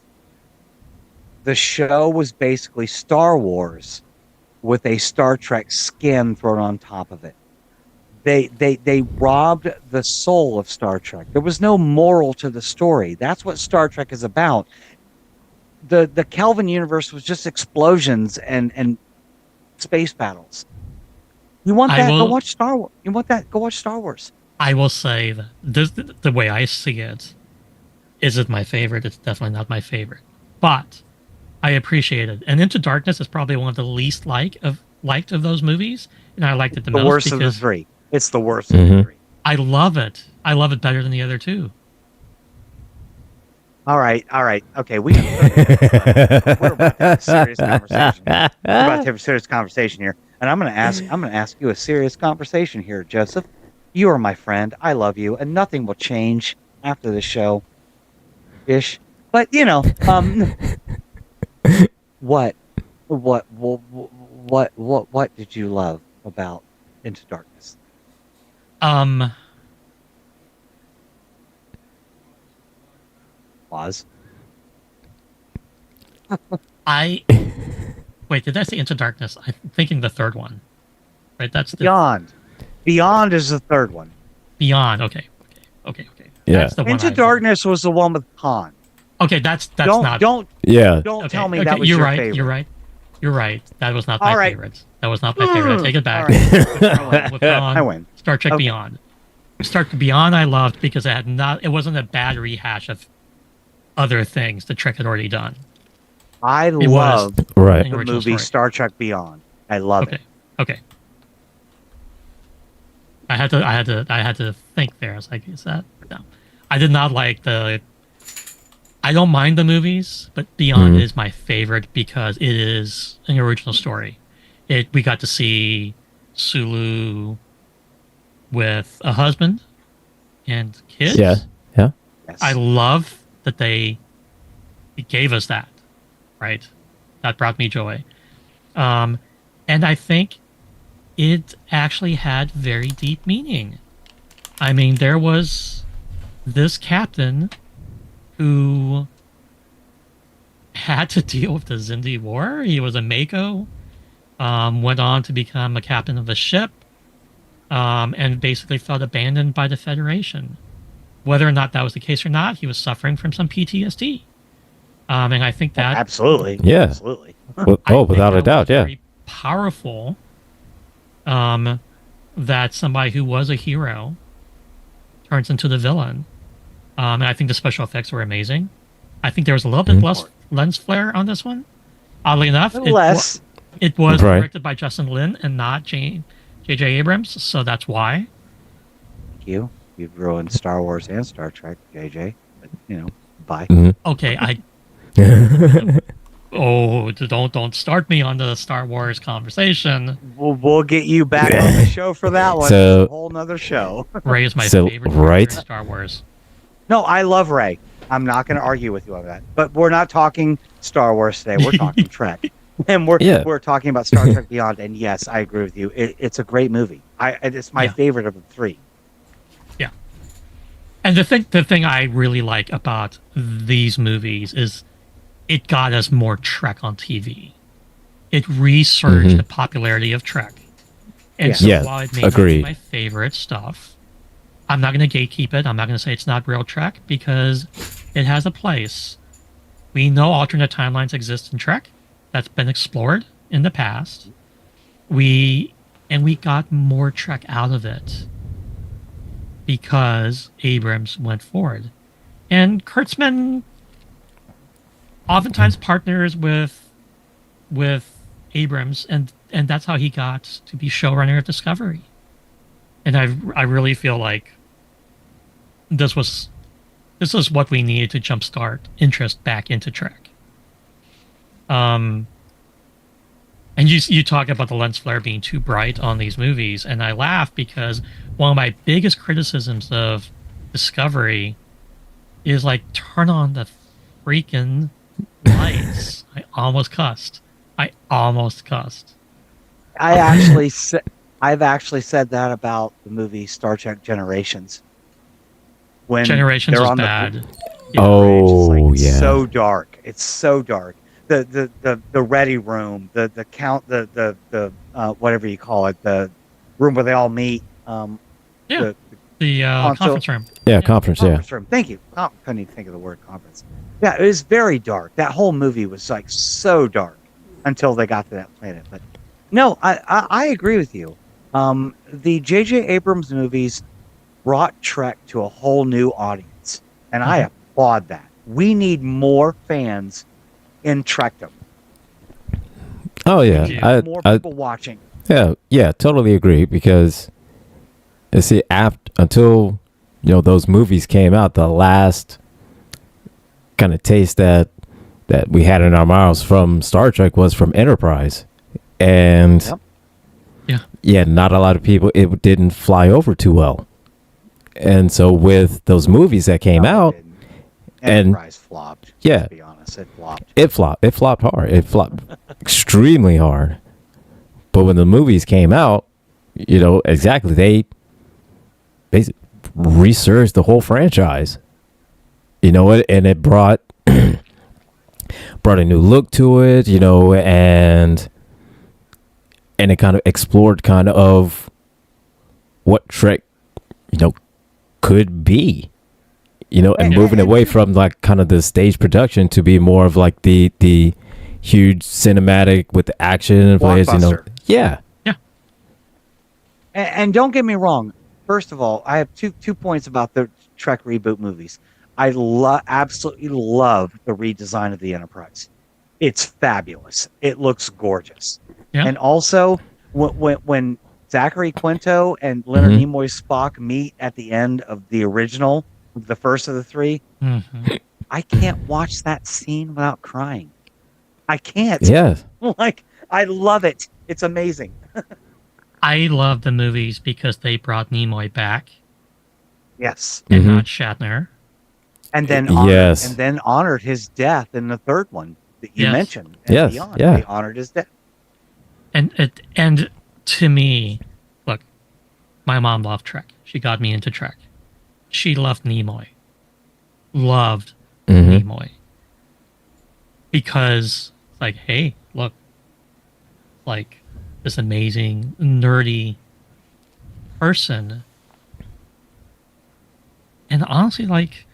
the show was basically Star Wars with a Star Trek skin thrown on top of it. They robbed the soul of Star Trek. There was no moral to the story. That's what Star Trek is about. The Kelvin universe was just explosions and space battles. You want that? Go watch Star Wars. You want that? Go watch Star Wars. I will say that the way I see it, is it my favorite? It's definitely not my favorite, but I appreciate it. And Into Darkness is probably one of the least liked of those movies, and I liked it the most. The worst of the three. It's the worst of the three. I love it. I love it better than the other two. All right. Okay, we're about to have a serious conversation. We're about to have a serious conversation here, and I'm going to ask you a serious conversation here, Joseph. You are my friend. I love you, and nothing will change after the show, ish. But what did you love about Into Darkness? Pause. Wait, did I say Into Darkness? I'm thinking the third one. Right, that's the Beyond. Beyond is the third one. Beyond. Okay. Yeah. That's the one Into Darkness was the one with Khan. Okay, that's Don't not. don't Yeah. don't tell me that was you're your right. favorite. You're right. That was not my All right. favorite. That was not my favorite. I take it back. All right. With Khan, I win. Star Trek Okay. Beyond. Star Trek Beyond I loved because it wasn't a bad rehash of other things that Trek had already done. I was love Right. the original movie story. Star Trek Beyond. I love it. Okay. I had to think there. I was like, is that no? I did not like the. I don't mind the movies, but Beyond is my favorite because it is an original story. We got to see Sulu with a husband and kids. Yeah. Yeah. Yes. I love that it gave us that, right? That brought me joy. And I think it actually had very deep meaning. I mean, there was this captain who had to deal with the Zindi War. He was a Mako, went on to become a captain of a ship, and basically felt abandoned by the Federation. Whether or not that was the case or not, he was suffering from some PTSD. And I think that absolutely. Yeah. Absolutely. Without a doubt, yeah. Very powerful. That somebody who was a hero turns into the villain. And I think the special effects were amazing. I think there was a little bit less lens flare on this one. Oddly enough, Less. it was Right. directed by Justin Lin and not J.J. Abrams, so that's why. Thank you. You've ruined Star Wars and Star Trek, JJ. But, bye. Okay, don't start me on the Star Wars conversation. We'll get you back on the show for that one. So- It's a whole nother show. Ray is my So, favorite right? character in Star Wars. No, I love Ray. I'm not going to argue with you on that. But we're not talking Star Wars today. We're talking Trek. And Yeah. we're talking about Star Trek Beyond, and yes, I agree with you. It's a great movie. It's my favorite of the three. Yeah. And the thing I really like about these movies is it got us more Trek on TV. It resurged the popularity of Trek. And so Yeah, while it may not agreed. be my favorite stuff, I'm not going to gatekeep it. I'm not going to say it's not real Trek because it has a place. We know alternate timelines exist in Trek. That's been explored in the past. We got more Trek out of it because Abrams went forward. And Kurtzman oftentimes partners with Abrams, and that's how he got to be showrunner of Discovery. And I really feel like this was what we needed to jumpstart interest back into Trek. And you talk about the lens flare being too bright on these movies, and I laugh because one of my biggest criticisms of Discovery is like, turn on the freaking lights. I've actually said that about the movie Star Trek Generations. When Generations they're was on bad. it's so dark. It's so dark. The ready room, the whatever you call it, the room where they all meet. The conference room. Yeah, conference. Yeah. Conference room. Thank you. Couldn't even think of the word conference. Yeah, it was very dark. That whole movie was like so dark until they got to that planet. But no, I agree with you. The J.J. Abrams movies brought Trek to a whole new audience, and I applaud that. We need more fans in Trekdom. Oh yeah, more people watching. Yeah, totally agree. Because you see, until those movies came out, the last kind of taste that we had in our mouths from Star Trek was from Enterprise, and not a lot of people. It didn't fly over too well, and so with those movies that came out, Enterprise flopped. Yeah, to be honest, it flopped. It flopped hard. It flopped extremely hard. But when the movies came out, exactly, they basically resurged the whole franchise. And it brought a new look to it, and it kind of explored kind of what Trek, could be. And moving away from like kind of the stage production to be more of like the huge cinematic with the action and players, Yeah. And don't get me wrong. First of all, I have two points about the Trek reboot movies. I absolutely love the redesign of the Enterprise. It's fabulous. It looks gorgeous. Yeah. And also, when Zachary Quinto and Leonard Nimoy's Spock meet at the end of the original, the first of the three, I can't watch that scene without crying. I can't. Yeah. Like, I love it. It's amazing. I love the movies because they brought Nimoy back. Yes. And not Shatner. And then honored his death in the third one that you mentioned. Yes. Beyond. Yeah. They honored his death. And to me, look, my mom loved Trek. She got me into Trek. She loved Nimoy. Loved Nimoy. Because, like, hey, look, like, this amazing, nerdy person. And honestly, like,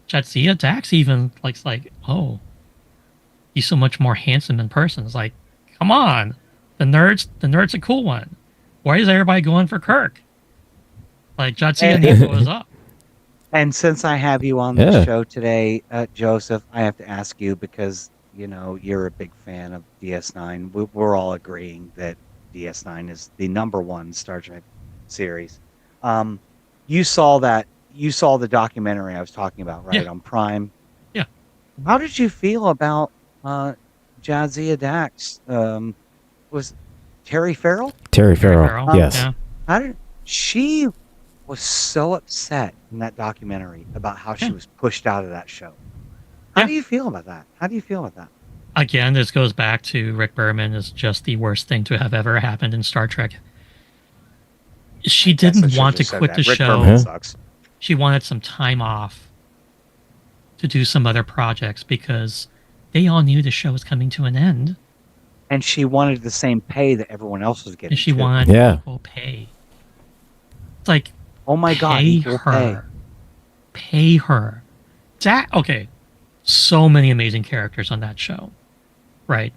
Jadzia Dax even likes, like, oh, he's so much more handsome in person. It's like, come on, the nerd's a cool one. Why is everybody going for Kirk? Like, Jadzia Dax was up. And since I have you on the show today, Joseph, I have to ask you because, you're a big fan of DS9. We're all agreeing that DS9 is the #1 Star Trek series. You saw the documentary I was talking about, right, on Prime? Yeah. How did you feel about Jadzia Dax? Was Terry Farrell? Terry Farrell, yes. Yeah. She was so upset in that documentary about how she was pushed out of that show. How do you feel about that? again, this goes back to Rick Berman is just the worst thing to have ever happened in Star Trek. She Guess I didn't should've want to just said quit that. the Rick show. Berman sucks. She wanted some time off to do some other projects because they all knew the show was coming to an end. And she wanted the same pay that everyone else was getting. And she too. wanted Yeah. equal pay. It's like, Oh my God, pay equal her. Pay her. Okay. So many amazing characters on that show. Right?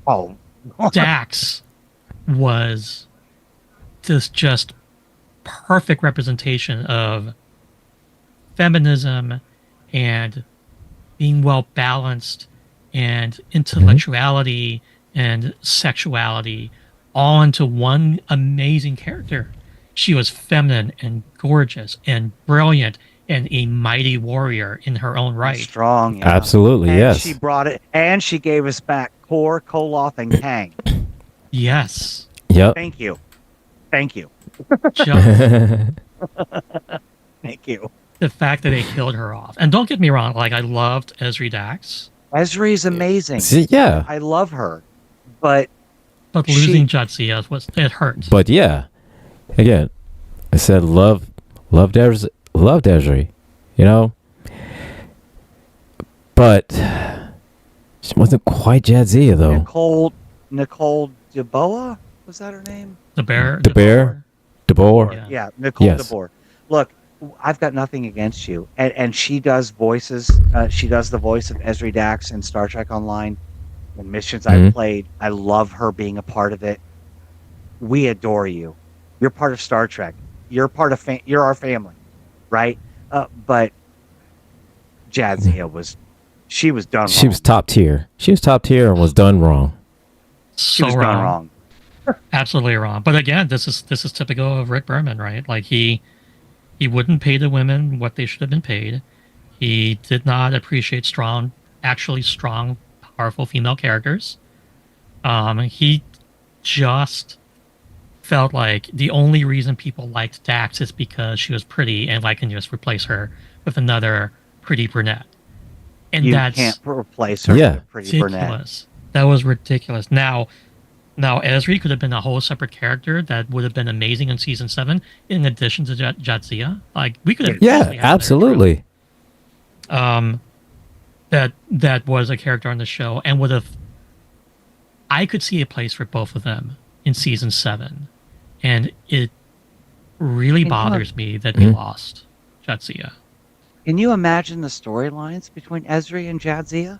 Oh, Dax was this just perfect representation of feminism and being well balanced and intellectuality and sexuality all into one amazing character. She was feminine and gorgeous and brilliant and a mighty warrior in her own right. strong. Yeah. Absolutely, And yes. she brought it, and she gave us back Kor, Koloth, and Kang. Yes. Yep. Thank you. Thank you. Just Thank you. the fact that they killed her off. And don't get me wrong, like I loved Ezri Dax, Ezri's amazing. See, yeah. I love her, but but losing Jadzia it hurt. But yeah, again, I said loved Ezri, you know, but she wasn't quite Jadzia though. Nicole DeBoa, was that her name? The bear. DeBoer. Yeah, Nicole Yes. DeBoer. Look, I've got nothing against you, and she does voices. She does the voice of Ezri Dax in Star Trek Online. The missions I've played, I love her being a part of it. We adore you. You're part of Star Trek. You're part of you're our family, right? But Jadzia was done wrong. She was top tier. She was top tier and was done wrong. She So was done wrong. Absolutely wrong. But again, this is typical of Rick Berman, right? Like he wouldn't pay the women what they should have been paid. He did not appreciate strong, powerful female characters. He just felt like the only reason people liked Dax is because she was pretty, and I can just replace her with another pretty brunette. And You that's can't replace her Yeah. with a pretty brunette. ridiculous. That was ridiculous. Now Ezri could have been a whole separate character that would have been amazing in season 7, in addition to Jadzia. Like we could have, Yeah, easily had their absolutely. crew. That was a character on the show, and would have. I could see a place for both of them in season 7, and it really bothers me that they lost Jadzia. Can you imagine the storylines between Ezri and Jadzia?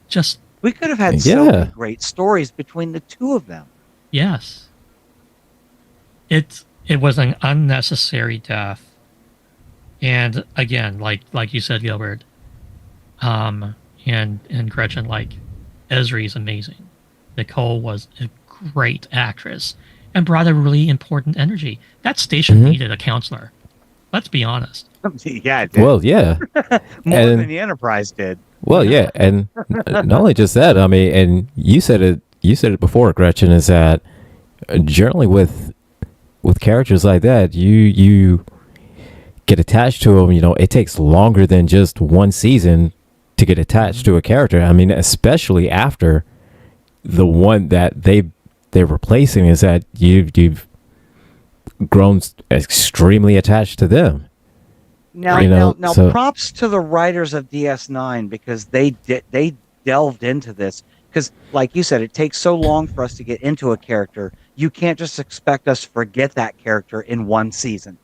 Just We could have had so Yeah. many great stories between the two of them. yes, it was an unnecessary death, and again, like you said, Gilbert, and Gretchen, like Ezri's amazing. Nicole was a great actress and brought a really important energy. That station needed a counselor. Let's be honest. Yeah, it did. Well, yeah. More and- than the Enterprise did. Well, yeah, and not only just that. I mean, and you said it before, Gretchen. Is that generally with characters like that, you get attached to them. You know, it takes longer than just one season to get attached to a character. I mean, especially after the one that they're replacing is that you've grown extremely attached to them. Now, You know, now, so- props to the writers of DS9 because they delved into this. Because, like you said, it takes so long for us to get into a character. You can't just expect us to forget that character in one season.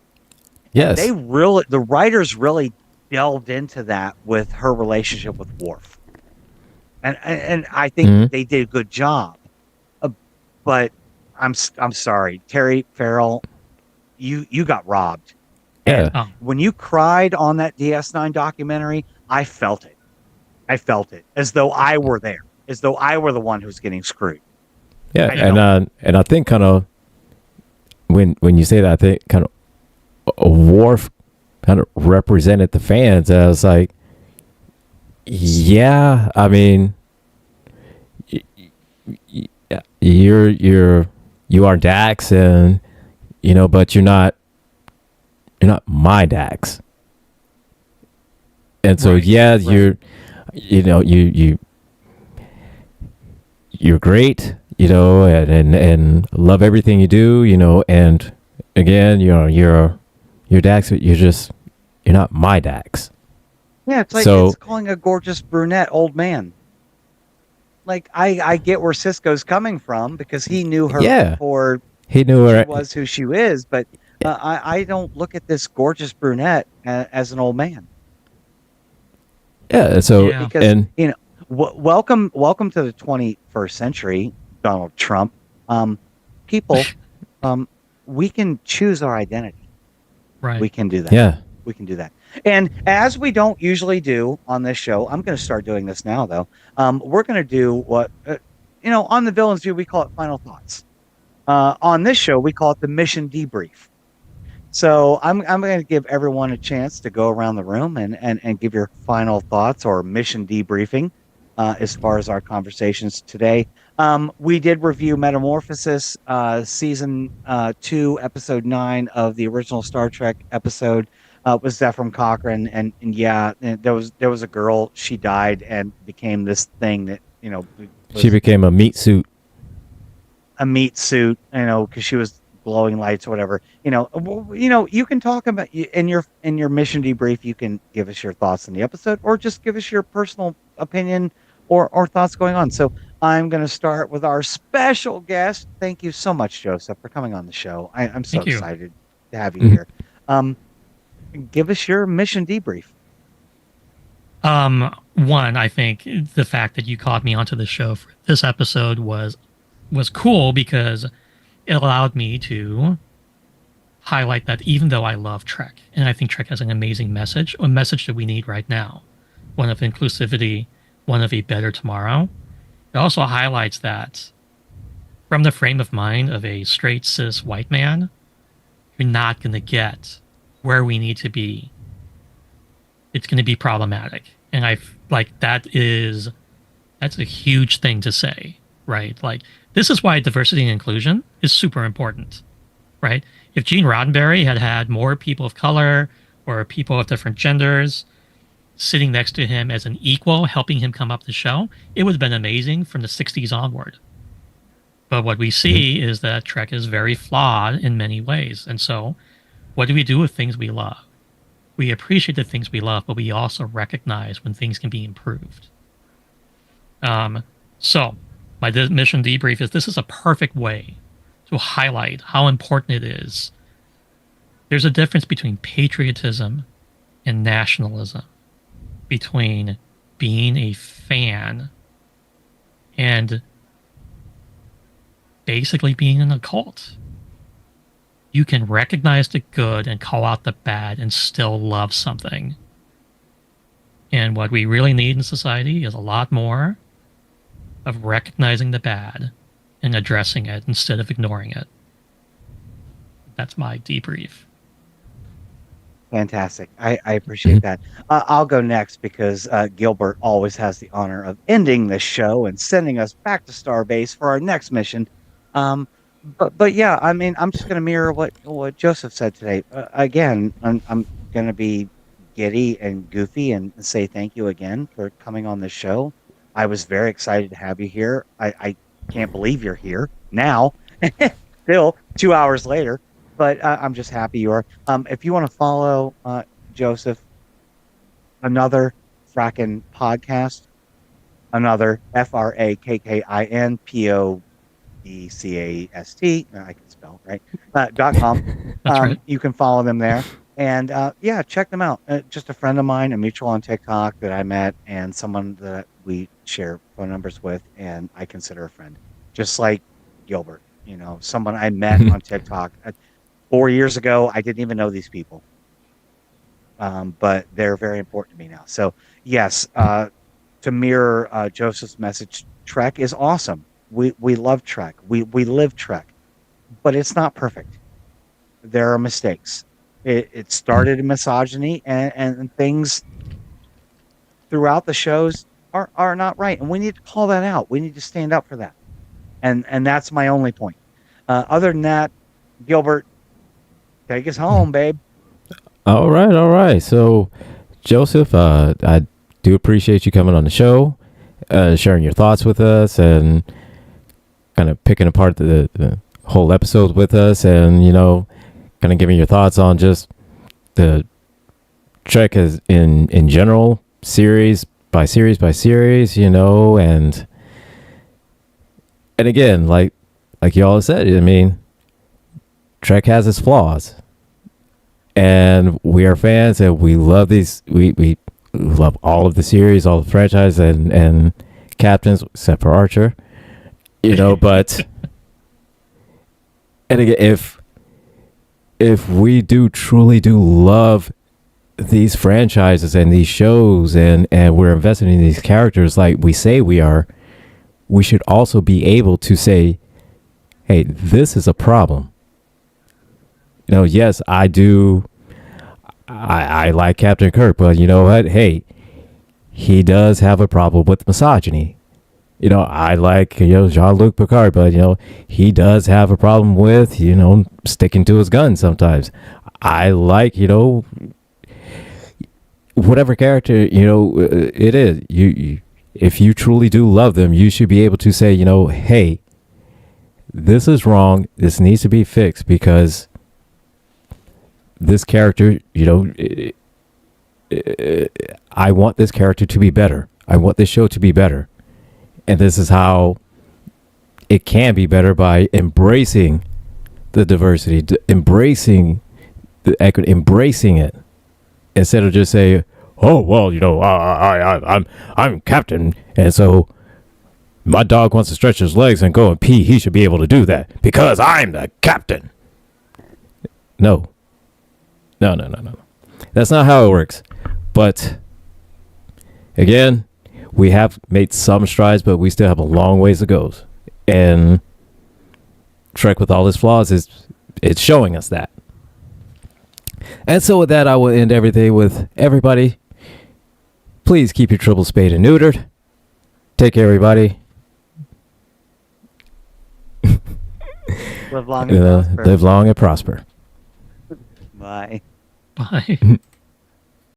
Yes. The writers really delved into that with her relationship with Worf, and I think they did a good job. But I'm sorry, Terry Farrell, you got robbed. Yeah. Oh, When you cried on that DS9 documentary, I felt it. I felt it as though I were there, as though I were the one who's getting screwed. Yeah, I and I think kind of when you say that, I think kind of Worf kind of represented the fans as like, yeah, I mean, you are Dax, and you know, but you're not my Dax, and so Right, yeah, right. you you're great, and love everything you do, and again, you're Dax, but you're not my Dax. Yeah, it's like So- it's calling a gorgeous brunette old man. Like I get where Cisco's coming from because he knew her Yeah. before He knew she her. was who she is, but I don't look at this gorgeous brunette as an old man. Yeah. So Yeah. Because and welcome to the 21st century, Donald Trump. People, we can choose our identity. Right. We can do that. yeah. We can do that. And as we don't usually do on this show, I'm going to start doing this now, though. We're going to do what, on the Villain's View, we call it Final Thoughts. On this show, we call it the Mission Debrief. So I'm going to give everyone a chance to go around the room and give your final thoughts or mission debriefing as far as our conversations today. We did review Metamorphosis, season 2, episode 9 of the original Star Trek episode. Was Zefram Cochrane, and yeah, there was a girl. She died and became this thing that She became a meat suit. a meat suit, because she was glowing lights or whatever. You can talk about in your mission debrief. You can give us your thoughts on the episode, or just give us your personal opinion or thoughts going on. So I'm going to start with our special guest. Thank you so much, Joseph, for coming on the show. I'm so Thank you. excited to have you here. Give us your mission debrief. One, I think the fact that you called me onto the show for this episode was cool because it allowed me to highlight that even though I love Trek, and I think Trek has an amazing message, a message that we need right now, one of inclusivity, one of a better tomorrow, it also highlights that from the frame of mind of a straight cis white man, you're not going to get where we need to be. It's going to be problematic. And that's a huge thing to say, right? Like, this is why diversity and inclusion is super important, right? If Gene Roddenberry had had more people of color or people of different genders sitting next to him as an equal, helping him come up the show, it would have been amazing from the 60s onward. But what we see is that Trek is very flawed in many ways. And so what do we do with things we love? We appreciate the things we love, but we also recognize when things can be improved. So my mission debrief is this is a perfect way to highlight how important it is. There's a difference between patriotism and nationalism, between being a fan and basically being in a cult. You can recognize the good and call out the bad and still love something. And what we really need in society is a lot more of recognizing the bad and addressing it instead of ignoring it. That's my debrief. Fantastic. I appreciate that. I'll go next because Gilbert always has the honor of ending this show and sending us back to Starbase for our next mission. But yeah, I mean, I'm just going to mirror what Joseph said today. Again, I'm going to be giddy and goofy and say thank you again for coming on the show. I was very excited to have you here. I can't believe you're here now, still 2 hours later. But I'm just happy you are. If you want to follow Joseph, another frackin' podcast, another FRAKKIN PODCAST. I can spell right. .com. That's right. You can follow them there, and yeah, check them out. Just a friend of mine, a mutual on TikTok that I met, and someone that we share phone numbers with, and I consider a friend, just like Gilbert. Someone I met on TikTok. 4 years ago, I didn't even know these people, but they're very important to me now. So yes, to mirror Joseph's message, Trek is awesome. We love Trek. We live Trek, but it's not perfect. There are mistakes. It started in misogyny, and things throughout the shows are not right, and we need to call that out. We need to stand up for that, and that's my only point. Other than that, Gilbert, take us home, babe. All right. So, Joseph, I do appreciate you coming on the show, sharing your thoughts with us, and kind of picking apart the whole episode with us, and kind of giving your thoughts on just the Trek as in general, series by series by series, and again, like y'all said, I mean, Trek has its flaws, and we are fans, and we love these. We love all of the series, all the franchise, and captains, except for Archer, but and again, if we truly do love these franchises and these shows, and we're invested in these characters like we say we are, we should also be able to say, hey, this is a problem. Yes, I do. I like Captain Kirk, but you know what? Hey, he does have a problem with misogyny. I like, Jean-Luc Picard, but, he does have a problem with, sticking to his guns sometimes. I like, whatever character, it is. If you truly do love them, you should be able to say, hey, this is wrong. This needs to be fixed because this character, I want this character to be better. I want this show to be better. And this is how it can be better, by embracing the diversity, embracing the equity, embracing it, instead of just say, oh, well, I'm captain, and so my dog wants to stretch his legs and go and pee. He should be able to do that because I'm the captain. No. That's not how it works. But again, we have made some strides, but we still have a long ways to go. And Trek, with all its flaws, it's showing us that. And so with that, I will end everything with everybody. Please keep your tribbles spayed and neutered. Take care, everybody. Live long and prosper. Live long and prosper. Bye. Bye.